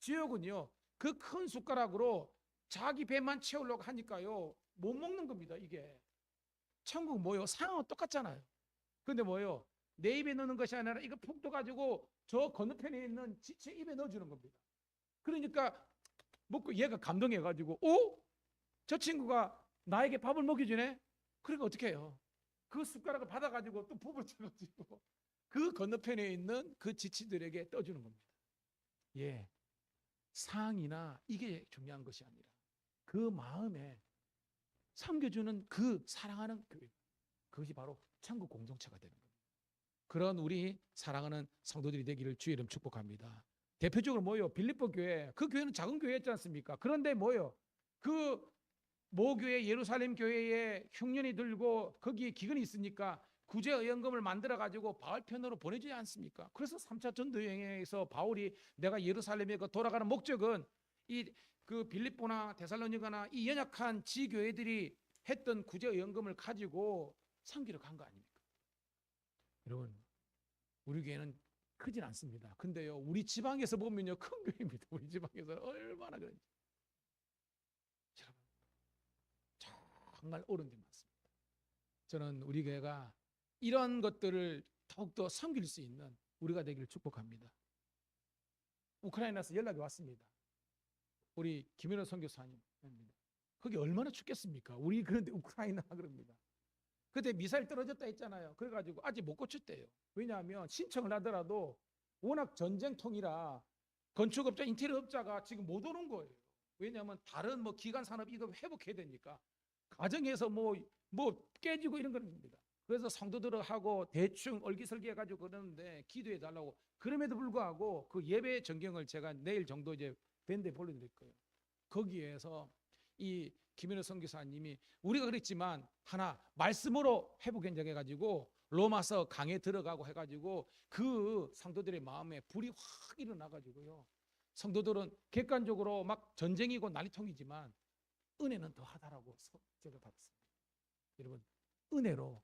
지옥은요, 그 큰 숟가락으로 자기 배만 채우려고 하니까요, 못 먹는 겁니다. 이게. 천국 뭐요? 상황은 똑같잖아요. 근데 뭐요? 내 입에 넣는 것이 아니라 이거 푹 떠가지고 저 건너편에 있는 지체 입에 넣어주는 겁니다. 그러니까 먹고 얘가 감동해가지고, 저 친구가 나에게 밥을 먹여주네? 그러니까 어떻게 해요? 그 숟가락을 받아가지고 또 부을 쳐가지고 그 건너편에 있는 그 지치들에게 떠주는 겁니다. 예, 상이나 이게 중요한 것이 아니라 그 마음에 섬겨주는 그 사랑하는 교회, 그것이 바로 천국 공동체가 되는 겁니다. 그런 우리 사랑하는 성도들이 되기를 주의 이름 축복합니다. 대표적으로 뭐예요? 빌립보 교회. 그 교회는 작은 교회였지 않습니까? 그런데 뭐예요? 그 모교회 예루살렘 교회에 흉년이 들고 거기에 기근이 있으니까 구제의연금을 만들어 가지고 바울 편으로 보내주지 않습니까? 그래서 3차 전도 여행에서 바울이 내가 예루살렘에 돌아가는 목적은 이 그 빌립보나 데살로니가나 이 연약한 지교회들이 했던 구제의연금을 가지고 섬기러 간 거 아닙니까? 여러분, 우리 교회는 크진 않습니다. 근데요, 우리 지방에서 보면요, 큰 교회입니다. 우리 지방에서 얼마나 그런지. 여러분, 정말 어려운 데 많습니다. 저는 우리 교회가 이런 것들을 더욱더 섬길 수 있는 우리가 되기를 축복합니다. 우크라이나에서 연락이 왔습니다. 우리 김현호 선교사님, 거기 얼마나 춥겠습니까? 우리 그런데 우크라이나 그럽니다. 그때 미사일 떨어졌다 했잖아요. 그래가지고 아직 못 고쳤대요. 왜냐하면 신청을 하더라도 워낙 전쟁통이라 건축업자, 인테리어업자가 지금 못 오는 거예요. 왜냐하면 다른 뭐 기간 산업 이거 회복해야 되니까 가정에서 뭐 깨지고 이런 겁니다. 그래서 성도들하고 대충 얼기설기 해가지고 그러는데 기도해 달라고. 그럼에도 불구하고 그 예배 전경을 제가 내일 정도 이제 밴드에 보내드릴 거예요. 거기에서 이 김현우 선교사님이 우리가 그랬지만 하나 말씀으로 회복 현장해가지고 로마서 강에 들어가고 해가지고 그 성도들의 마음에 불이 확 일어나가지고요. 성도들은 객관적으로 막 전쟁이고 난리통이지만 은혜는 더 하다라고 제가 받았습니다. 여러분, 은혜로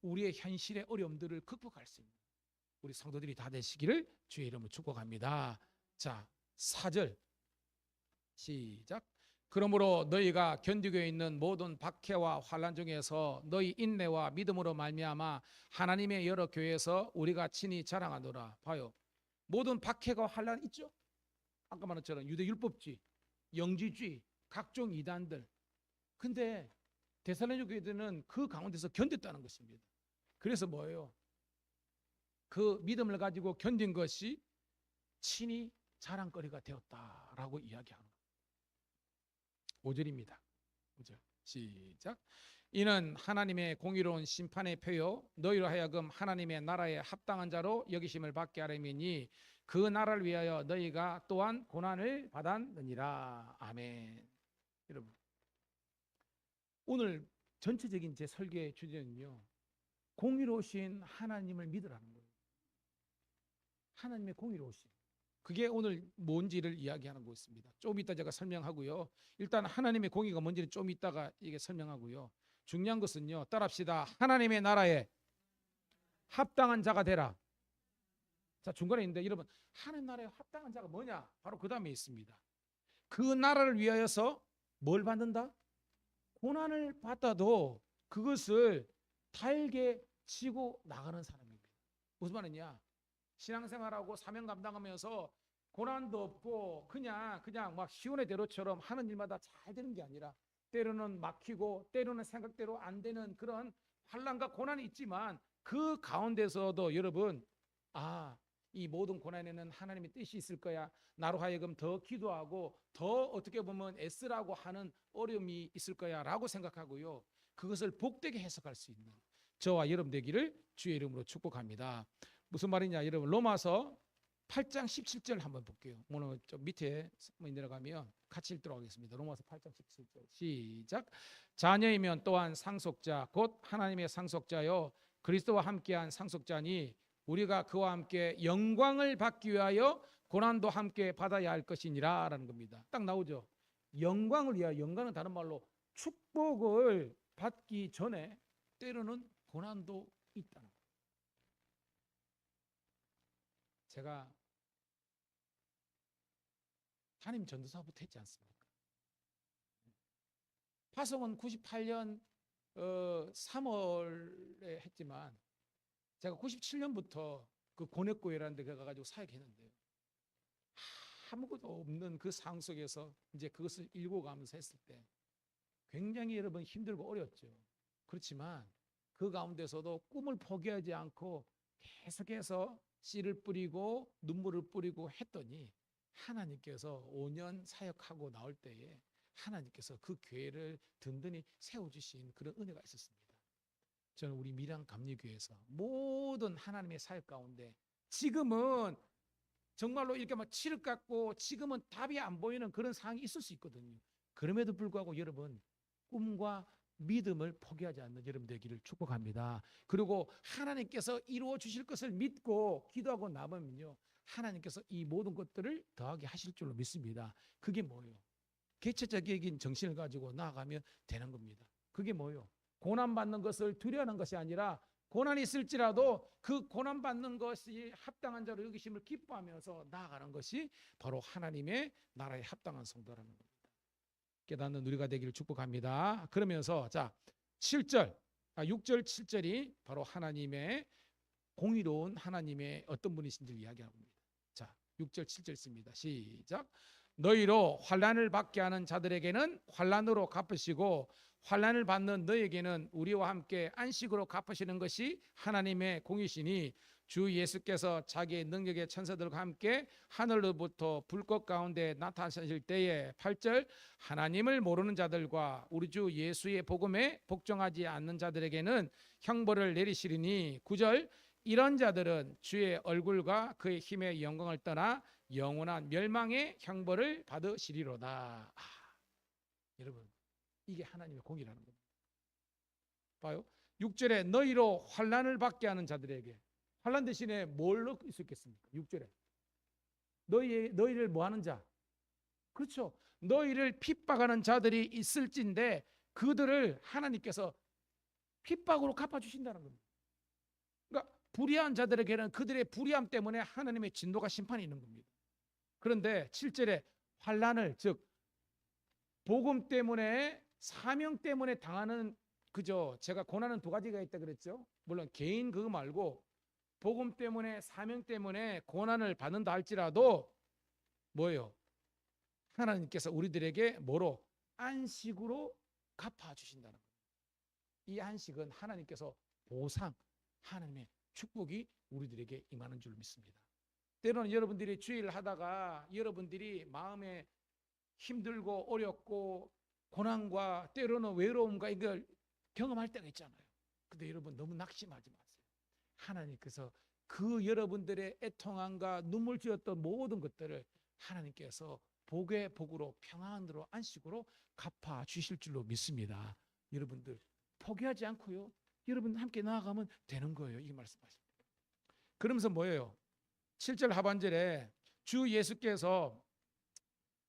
우리의 현실의 어려움들을 극복할 수 있는 우리 성도들이 다 되시기를 주의 이름으로 축복합니다. 자, 4절 시작. 그러므로 너희가 견디고 있는 모든 박해와 환난 중에서 너희 인내와 믿음으로 말미암아 하나님의 여러 교회에서 우리가 친히 자랑하노라. 봐요. 모든 박해가 환난 있죠. 아까 말한 것처럼 유대율법주의, 영지주의, 각종 이단들. 근데 데살로니가 교회들은 그 가운데서 견뎠다는 것입니다. 그래서 뭐예요? 그 믿음을 가지고 견딘 것이 친히 자랑거리가 되었다라고 이야기하는 거예요. 5절입니다. 5절 시작. 이는 하나님의 공의로운 심판의 표요 너희로 하여금 하나님의 나라에 합당한 자로 여기심을 받게 하려니니 그 나라를 위하여 너희가 또한 고난을 받았느니라. 아멘. 여러분, 오늘 전체적인 제 설교의 주제는요, 공의로우신 하나님을 믿으라는 거예요. 하나님의 공의로우심. 그게 오늘 뭔지를 이야기하는 것입니다. 좀 이따 제가 설명하고요. 일단 하나님의 공의가 뭔지는 좀 이따가 이게 설명하고요. 중요한 것은요, 따라합시다. 하나님의 나라에 합당한 자가 되라. 자, 중간에 있는데 여러분, 하나님 나라에 합당한 자가 뭐냐? 바로 그 다음에 있습니다. 그 나라를 위하여서 뭘 받는다? 고난을 받아도 그것을 달게 지고 나가는 사람입니다. 무슨 말이냐? 신앙생활하고 사명 감당하면서 고난도 없고 그냥 막 시온의 대로처럼 하는 일마다 잘 되는 게 아니라 때로는 막히고 때로는 생각대로 안 되는 그런 환난과 고난이 있지만 그 가운데서도 여러분, 이 모든 고난에는 하나님의 뜻이 있을 거야. 나로 하여금 더 기도하고 더 어떻게 보면 애쓰라고 하는 어려움이 있을 거야 라고 생각하고요. 그것을 복되게 해석할 수 있는, 저와 여러분 되기를 주의 이름으로 축복합니다. 무슨 말이냐 여러분, 로마서 8장 17절 한번 볼게요. 오늘 좀 밑에 내려가면 같이 읽도록 하겠습니다. 로마서 8장 17절 시작. 자녀이면 또한 상속자 곧 하나님의 상속자요 그리스도와 함께한 상속자니 우리가 그와 함께 영광을 받기 위하여 고난도 함께 받아야 할 것이니라 라는 겁니다. 딱 나오죠. 영광을 위하여. 영광은 다른 말로 축복을 받기 전에 때로는 고난도 있다는 거예요. 제가 담임 전도사부터 했지 않습니까? 파송은 98년 3월에 했지만 제가 97년부터 그 고뇌교회라는 데 가가지고 사역했는데요. 아무것도 없는 그 상황 속에서 이제 그것을 읽어가면서 했을 때 굉장히 여러분 힘들고 어렵죠. 그렇지만 그 가운데서도 꿈을 포기하지 않고 계속해서 씨를 뿌리고 눈물을 뿌리고 했더니 하나님께서 5년 사역하고 나올 때에 하나님께서 그 교회를 든든히 세워주신 그런 은혜가 있었습니다. 저는 우리 밀양 감리교회에서 모든 하나님의 사역 가운데 지금은 정말로 이렇게 막 칠흑 같고 지금은 답이 안 보이는 그런 상황이 있을 수 있거든요. 그럼에도 불구하고 여러분 꿈과 믿음을 포기하지 않는 여러분 되기를 축복합니다. 그리고 하나님께서 이루어 주실 것을 믿고 기도하고 남으면요 하나님께서 이 모든 것들을 더하게 하실 줄로 믿습니다. 그게 뭐예요? 개체적인 정신을 가지고 나아가면 되는 겁니다. 그게 뭐예요? 고난받는 것을 두려워하는 것이 아니라 고난이 있을지라도 그 고난받는 것이 합당한 자로 여기심을 기뻐하면서 나아가는 것이 바로 하나님의 나라에 합당한 성도라는 겁니다. 깨닫는 우리가 되기를 축복합니다. 그러면서 자 6절 7절이 바로 하나님의 공의로운 하나님의 어떤 분이신지를 이야기하고 있습니다. 자 6절 7절 있습니다. 시작. 너희로 환난을 받게 하는 자들에게는 환난으로 갚으시고 환난을 받는 너에게는 우리와 함께 안식으로 갚으시는 것이 하나님의 공이시니 주 예수께서 자기의 능력의 천사들과 함께 하늘로부터 불꽃 가운데 나타나실 때에 8절 하나님을 모르는 자들과 우리 주 예수의 복음에 복종하지 않는 자들에게는 형벌을 내리시리니 9절 이런 자들은 주의 얼굴과 그의 힘의 영광을 떠나 영원한 멸망의 형벌을 받으시리로다. 여러분 이게 하나님의 공이라는 겁니다. 봐요. 6절에 너희로 환난을 받게 하는 자들에게 환난 대신에 뭘 넣을 수 있겠습니까? 6절에 너희를 뭐 하는 자? 그렇죠. 너희를 핍박하는 자들이 있을진데 그들을 하나님께서 핍박으로 갚아주신다는 겁니다. 그러니까 불의한 자들에게는 그들의 불의함 때문에 하나님의 진노가 심판이 있는 겁니다. 그런데 7절에 환난을 즉 복음 때문에 사명 때문에 당하는 그죠. 제가 고난은 두 가지가 있다 그랬죠. 물론 개인 그거 말고 복음 때문에 사명 때문에 고난을 받는다 할지라도 뭐예요? 하나님께서 우리들에게 뭐로? 안식으로 갚아주신다는 거예요. 이 안식은 하나님께서 보상, 하나님의 축복이 우리들에게 임하는 줄 믿습니다. 때로는 여러분들이 주일을 하다가 여러분들이 마음에 힘들고 어렵고 고난과 때로는 외로움과 이걸 경험할 때가 있잖아요. 근데 여러분 너무 낙심하지 마세요. 하나님께서 그 여러분들의 애통함과 눈물 지었던 모든 것들을 하나님께서 복의 복으로 평안으로 안식으로 갚아 주실 줄로 믿습니다. 여러분들 포기하지 않고요. 여러분 함께 나아가면 되는 거예요. 이 말씀하십니다. 그러면서 뭐예요? 7절 하반절에 주 예수께서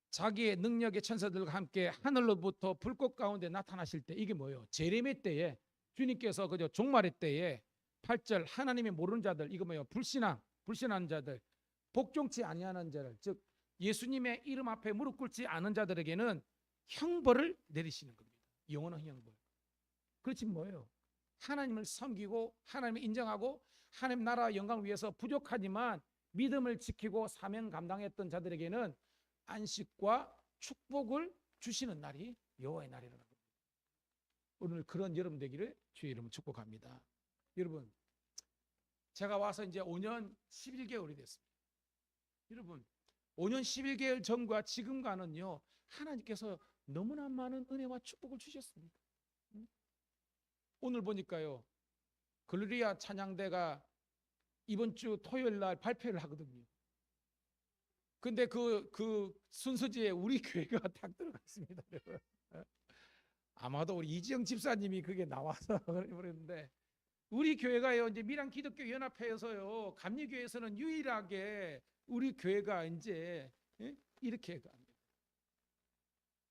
자기의 능력의 천사들과 함께 하늘로부터 불꽃 가운데 나타나실 때 이게 뭐예요? 재림의 때에 주님께서 그저 종말의 때에 8절 하나님의 모르는 자들 이거 뭐예요? 불신하는 자들 복종치 아니하는 자들 즉 예수님의 이름 앞에 무릎 꿇지 않은 자들에게는 형벌을 내리시는 겁니다. 영원한 형벌. 그렇지 뭐예요? 하나님을 섬기고 하나님을 인정하고 하나님 나라 영광을 위해서 부족하지만 믿음을 지키고 사명 감당했던 자들에게는 안식과 축복을 주시는 날이 여호와의 날이라는 겁니다. 오늘 그런 여러분 되기를 주의 이름으로 축복합니다. 여러분 제가 와서 이제 5년 11개월이 됐습니다. 여러분 5년 11개월 전과 지금과는요 하나님께서 너무나 많은 은혜와 축복을 주셨습니다. 오늘 보니까요 글로리아 찬양대가 이번 주 토요일 날 발표를 하거든요. 근데 그 순서지에 우리 교회가 딱 들어가 있습니다. 아마도 우리 이지영 집사님이 그게 나와서 그랬는데, 우리 교회가요 이제 밀양 기독교 연합회에서요 감리교회에서는 유일하게 우리 교회가 이제 이렇게 합니다.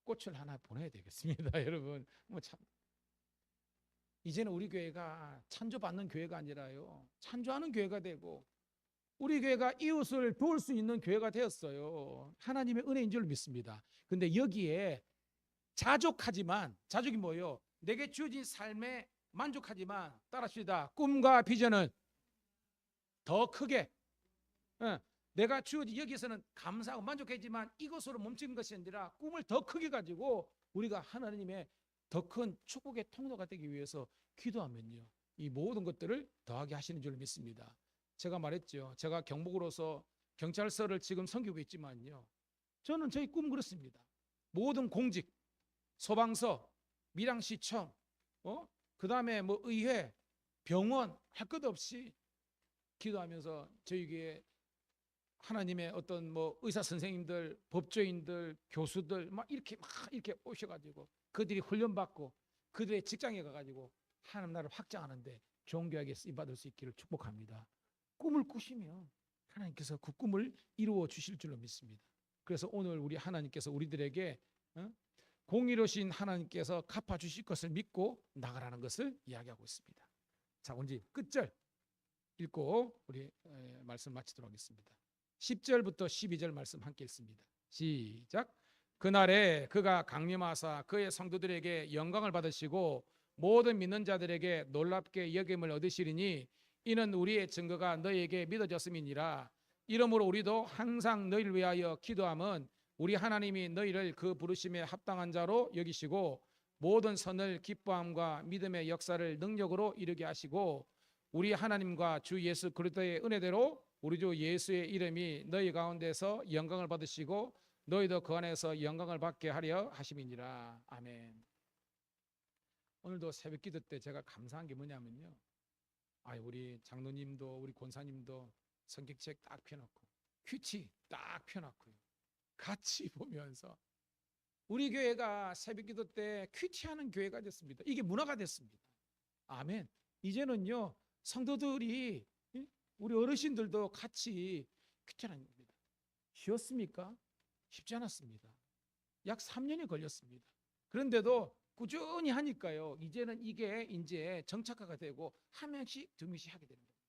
꽃을 하나 보내야 되겠습니다. 여러분, 뭐 참 이제는 우리 교회가 찬조받는 교회가 아니라요 찬조하는 교회가 되고, 우리 교회가 이웃을 도울 수 있는 교회가 되었어요. 하나님의 은혜인 줄 믿습니다. 근데 여기에 자족하지만, 자족이 뭐예요? 내게 주어진 삶에 만족하지만, 따라합시다. 꿈과 비전은 더 크게, 내가 주어진 여기서는 감사하고 만족했지만 이것으로 멈춘 것이 아니라 꿈을 더 크게 가지고 우리가 하나님의 더 큰 축복의 통로가 되기 위해서 기도하면요 이 모든 것들을 더하게 하시는 줄 믿습니다. 제가 말했죠. 제가 경복으로서 경찰서를 지금 섬기고 있지만요, 저는 저희 꿈 그렇습니다. 모든 공직, 소방서, 밀양시청, 그 다음에 뭐 의회, 병원 할 것 없이 기도하면서 저희 교회 하나님의 어떤 뭐 의사 선생님들, 법조인들, 교수들 막 이렇게 오셔가지고 그들이 훈련받고 그들의 직장에 가가지고 하나님 나라를 확장하는데 존귀하게 쓰임받을 수 있기를 축복합니다. 꿈을 꾸시면 하나님께서 그 꿈을 이루어 주실 줄로 믿습니다. 그래서 오늘 우리 하나님께서 우리들에게 공의로우신 하나님께서 갚아주실 것을 믿고 나가라는 것을 이야기하고 있습니다. 자, 오늘 끝절 읽고 우리 말씀 마치도록 하겠습니다. 10절부터 12절 말씀 함께 읽습니다. 시작. 그날에 그가 강림하사 그의 성도들에게 영광을 받으시고 모든 믿는 자들에게 놀랍게 여김을 얻으시리니 이는 우리의 증거가 너희에게 믿어졌음이니라. 이러므로 우리도 항상 너희를 위하여 기도함은 우리 하나님이 너희를 그 부르심에 합당한 자로 여기시고 모든 선을 기뻐함과 믿음의 역사를 능력으로 이루게 하시고 우리 하나님과 주 예수 그리스도의 은혜대로 우리 주 예수의 이름이 너희 가운데서 영광을 받으시고 너희도 그 안에서 영광을 받게 하려 하심이니라. 아멘. 오늘도 새벽 기도 때 제가 감사한 게 뭐냐면요, 우리 장로님도 우리 권사님도 성경책 딱 펴놓고 큐티 딱 펴놓고요 같이 보면서 우리 교회가 새벽 기도 때 큐티하는 교회가 됐습니다. 이게 문화가 됐습니다. 아멘. 이제는요 성도들이, 우리 어르신들도 같이 큐티하는 겁니다. 쉬웠습니까? 쉽지 않았습니다. 약 3년이 걸렸습니다. 그런데도 꾸준히 하니까요 이제는 이게 이제 정착화가 되고 한 명씩 두 명씩 하게 되는 겁니다.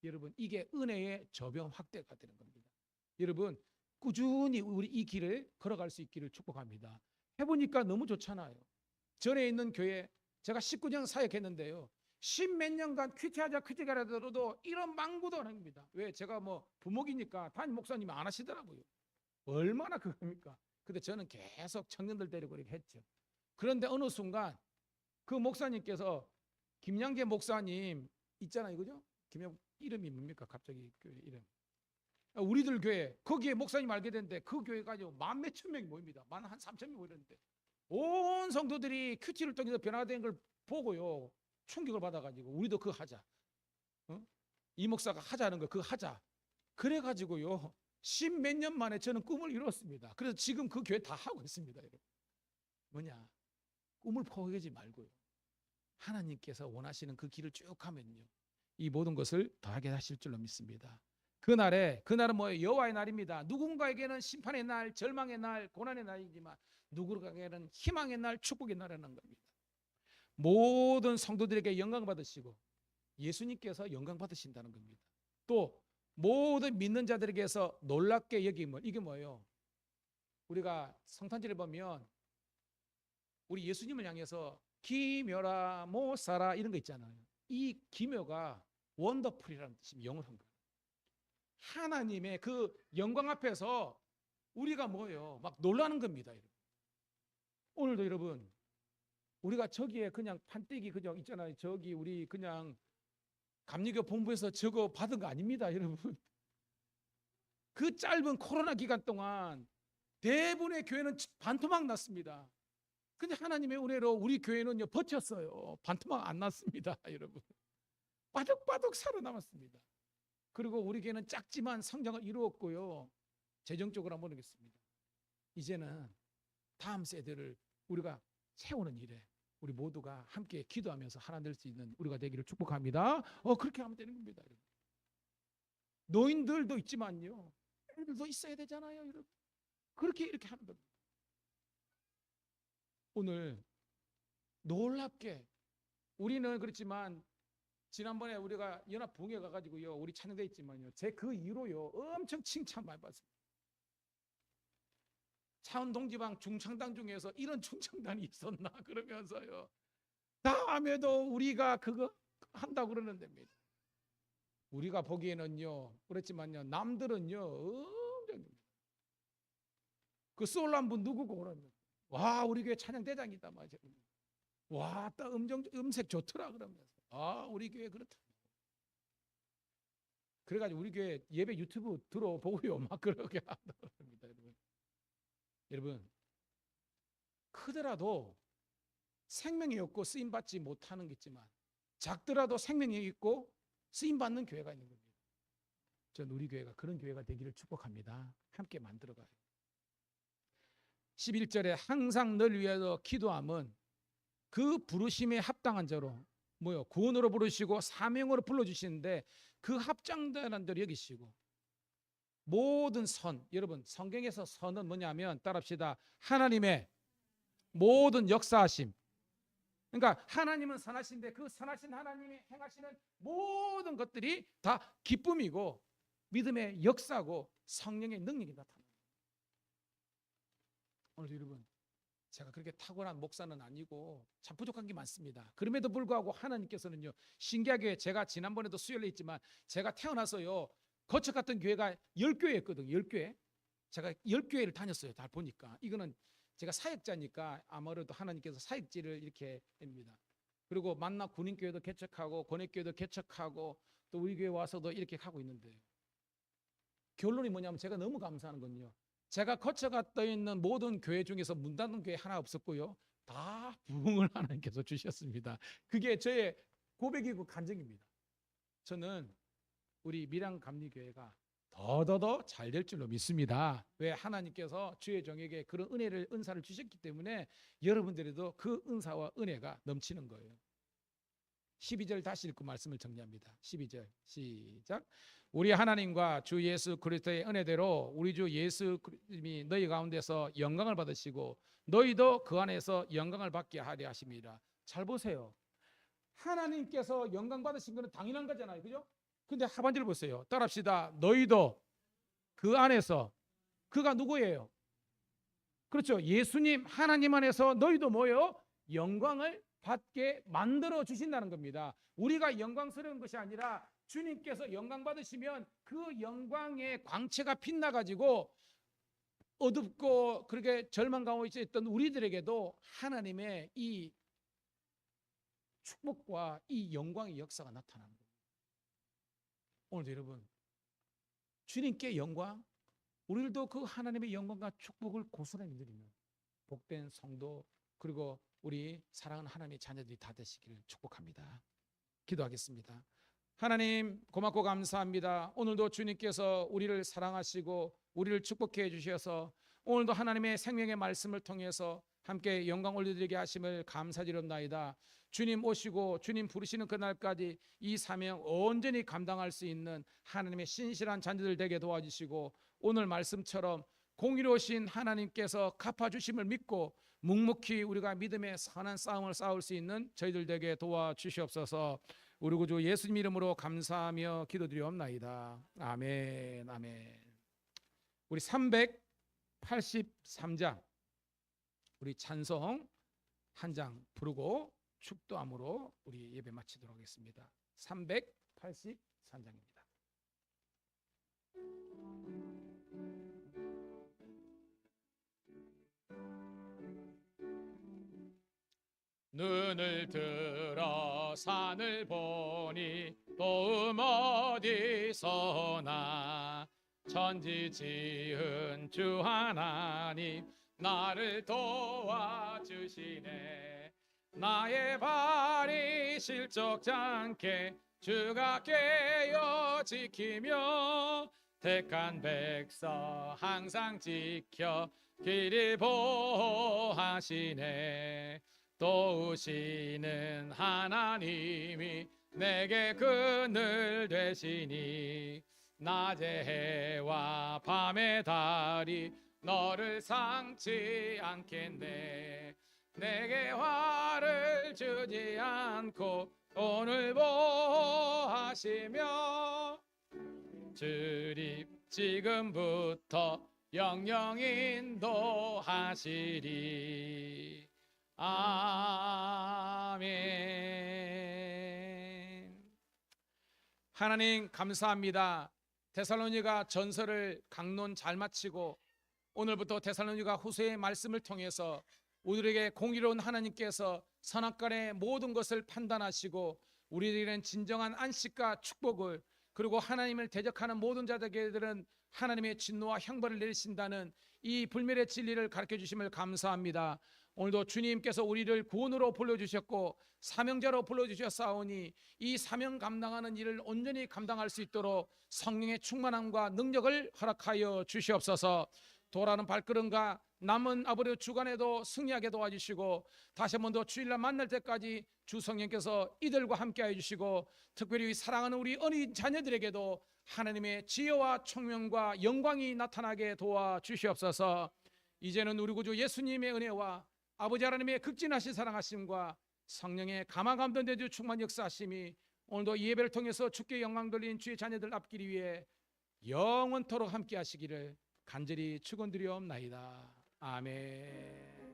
여러분, 이게 은혜의 저변 확대가 되는 겁니다. 여러분, 꾸준히 우리 이 길을 걸어갈 수 있기를 축복합니다. 해보니까 너무 좋잖아요. 전에 있는 교회 제가 19년 사역했는데요, 10몇 년간 큐티하자 큐티가라도 이런 망구도 안 합니다. 왜? 제가 뭐 부목이니까 담임 목사님이 안 하시더라고요. 얼마나 그겁니까? 근데 저는 계속 청년들 데리고 이렇게 했죠. 그런데 어느 순간 그 목사님께서, 김양계 목사님 있잖아요, 그죠? 이름이 뭡니까? 갑자기 교회 이름. 우리들 교회 거기에 목사님 알게 됐는데 그 교회 가지고 만 몇천 명이 모입니다. 만 한 3천 명 모이는데 온 성도들이 큐티를 통해서 변화된 걸 보고요 충격을 받아가지고 우리도 그거 하자. 이 목사가 하자는 거 그거 하자. 그래가지고요 10몇 년 만에 저는 꿈을 이뤘습니다. 그래서 지금 그 교회 다 하고 있습니다. 여러분, 뭐냐? 꿈을 포기하지 말고요 하나님께서 원하시는 그 길을 쭉 가면요 이 모든 것을 더하게 하실 줄로 믿습니다. 그날은 뭐예요? 여호와의 날입니다. 누군가에게는 심판의 날, 절망의 날, 고난의 날이지만 누군가에게는 희망의 날, 축복의 날이라는 겁니다. 모든 성도들에게 영광 받으시고 예수님께서 영광 받으신다는 겁니다. 또 모든 믿는 자들에게서 놀랍게 여김을, 이게 뭐예요? 우리가 성탄절에 보면 우리 예수님을 향해서 기묘라 모사라 이런 거 있잖아요. 이 기묘가 원더풀이라는 뜻입니다. 영어로. 하나님의 그 영광 앞에서 우리가 뭐예요? 막 놀라는 겁니다. 여러분. 오늘도 여러분, 우리가 저기에 그냥 판때기 그냥 있잖아요. 저기 우리 그냥 감리교 본부에서 저거 받은 거 아닙니다, 여러분. 그 짧은 코로나 기간 동안 대부분의 교회는 반토막 났습니다. 근데 하나님의 은혜로 우리 교회는요 버텼어요. 반토막 안 났습니다, 여러분. 바득바득 살아남았습니다. 그리고 우리 교회는 작지만 성장을 이루었고요. 재정적으로 한번 보겠습니다. 이제는 다음 세대를 우리가 세우는 일에 우리 모두가 함께 기도하면서 하나 될 수 있는 우리가 되기를 축복합니다. 그렇게 하면 되는 겁니다. 여러분. 노인들도 있지만요, 애들도 있어야 되잖아요, 여러분. 그렇게 이렇게 하는 겁니다. 오늘 놀랍게 우리는 그렇지만 지난번에 우리가 연합 부흥회 가가지고요, 우리 찬양대 있지만요, 제 그 이후로요 엄청 칭찬 많이 받습니다. 차원 동지방 중창단 중에서 이런 중창단이 있었나 그러면서요, 다음에도 우리가 그거 한다고 그러는 데입니다. 우리가 보기에는요 그렇지만요, 남들은요 엄청 그 솔란 분 누구고 그러면 와 우리 교회 찬양대장이다 맞아. 와 딱 음색 좋더라 그러면서 우리 교회 그렇다. 그래가지고 우리 교회 예배 유튜브 들어보고요 막 그렇게 하더랍니다. 여러분 크더라도 생명이 없고 쓰임받지 못하는 게 있지만 작더라도 생명이 있고 쓰임받는 교회가 있는 겁니다. 전 우리 교회가 그런 교회가 되기를 축복합니다. 함께 만들어가요. 11절에 항상 널 위해서 기도함은 그 부르심에 합당한 자로 구원으로 부르시고 사명으로 불러주시는데 그 합당한 자로 여기시고 모든 선, 여러분 성경에서 선은 뭐냐면 따라합시다. 하나님의 모든 역사하심. 그러니까 하나님은 선하신데 그 선하신 하나님이 행하시는 모든 것들이 다 기쁨이고 믿음의 역사고 성령의 능력이 나타납니다. 오늘 여러분 제가 그렇게 탁월한 목사는 아니고 참 부족한 게 많습니다. 그럼에도 불구하고 하나님께서는요 신기하게 제가 지난번에도 수요일에 있지만 제가 태어나서요 거쳐갔던 교회가 10교회였거든요. 10교회. 제가 10교회를 다녔어요. 다 보니까 이거는 제가 사역자니까 아무래도 하나님께서 사역지를 이렇게 합니다. 그리고 만나 군인교회도 개척하고 권액교회도 개척하고 또 우리 교회 와서도 이렇게 하고 있는데 결론이 뭐냐면 제가 너무 감사하는 건요, 제가 거쳐갔다 있는 모든 교회 중에서 문 닫는 교회 하나 없었고요, 다 부흥을 하나님께서 주셨습니다. 그게 저의 고백이고 간증입니다. 저는 우리 밀양 감리교회가 더더더 잘 될 줄로 믿습니다. 왜? 하나님께서 주의 종에게 그런 은사를 주셨기 때문에 여러분들에도 그 은사와 은혜가 넘치는 거예요. 12절 다시 읽고 말씀을 정리합니다. 12절 시작. 우리 하나님과 주 예수 그리스도의 은혜대로 우리 주 예수 그리스도님이 너희 가운데서 영광을 받으시고 너희도 그 안에서 영광을 받게 하려 하십니다. 잘 보세요. 하나님께서 영광 받으신 것은 당연한 거잖아요. 그죠? 근데 하반절 보세요. 따라합시다. 너희도 그 안에서, 그가 누구예요? 그렇죠. 예수님 하나님 안에서 너희도 뭐예요? 영광을 받게 만들어 주신다는 겁니다. 우리가 영광스러운 것이 아니라 주님께서 영광 받으시면 그 영광의 광채가 빛나가지고 어둡고 그렇게 절망 가운데 있던 우리들에게도 하나님의 이 축복과 이 영광의 역사가 나타나는 겁니다. 오늘도 여러분 주님께 영광, 우리들도 그 하나님의 영광과 축복을 고스란히 누리는 복된 성도 그리고 우리 사랑하는 하나님의 자녀들이 다 되시기를 축복합니다. 기도하겠습니다. 하나님 고맙고 감사합니다. 오늘도 주님께서 우리를 사랑하시고 우리를 축복해 주셔서 오늘도 하나님의 생명의 말씀을 통해서 함께 영광 올려드리게 하심을 감사드립니다. 주님 오시고 주님 부르시는 그날까지 이 사명 온전히 감당할 수 있는 하나님의 신실한 자녀들 되게 도와주시고 오늘 말씀처럼 공의로우신 하나님께서 갚아주심을 믿고 묵묵히 우리가 믿음의 선한 싸움을 싸울 수 있는 저희들 되게 도와주시옵소서. 우리 구주 예수님 이름으로 감사하며 기도드리옵나이다. 아멘. 아멘. 우리 383장 우리 찬송 한 장 부르고 축도함으로 우리 예배 마치도록 하겠습니다. 383장입니다. 눈을 들어 산을 보니 도움 어디서나 천지 지은 주 하나님 나를 도와주시네. 나의 발이 실족지 않게 주가 깨어 지키며 택한 백성 항상 지켜 길이 보호하시네. 도우시는 하나님이 내게 그늘 되시니 낮의 해와 밤의 달이 너를 상치 않겠네. 내게 화를 주지 않고 오늘 보호하시며 주님 지금부터 영영 인도하시리. 아멘. 하나님 감사합니다. 데살로니가 전서를 강론 잘 마치고 오늘부터 데살로니가 후서의 말씀을 통해서 우리에게 공의로운 하나님께서 선악간의 모든 것을 판단하시고 우리에게는 진정한 안식과 축복을, 그리고 하나님을 대적하는 모든 자들에게는 하나님의 진노와 형벌을 내리신다는 이 불멸의 진리를 가르쳐 주심을 감사합니다. 오늘도 주님께서 우리를 구원으로 불러주셨고 사명자로 불러주셨사오니 이 사명 감당하는 일을 온전히 감당할 수 있도록 성령의 충만함과 능력을 허락하여 주시옵소서. 돌아오는 발걸음과 남은 아버지 주간에도 승리하게 도와주시고 다시 한 번 더 주일날 만날 때까지 주 성령께서 이들과 함께하여 주시고 특별히 사랑하는 우리 어린 자녀들에게도 하나님의 지혜와 총명과 영광이 나타나게 도와주시옵소서. 이제는 우리 구주 예수님의 은혜와 아버지 하나님의 극진하신 사랑하심과 성령의 감화 감동되주 충만 역사하심이 오늘도 이 예배를 통해서 주께 영광 돌린 주의 자녀들 앞기를 위해 영원토록 함께 하시기를 간절히 축원드리옵나이다. 아멘.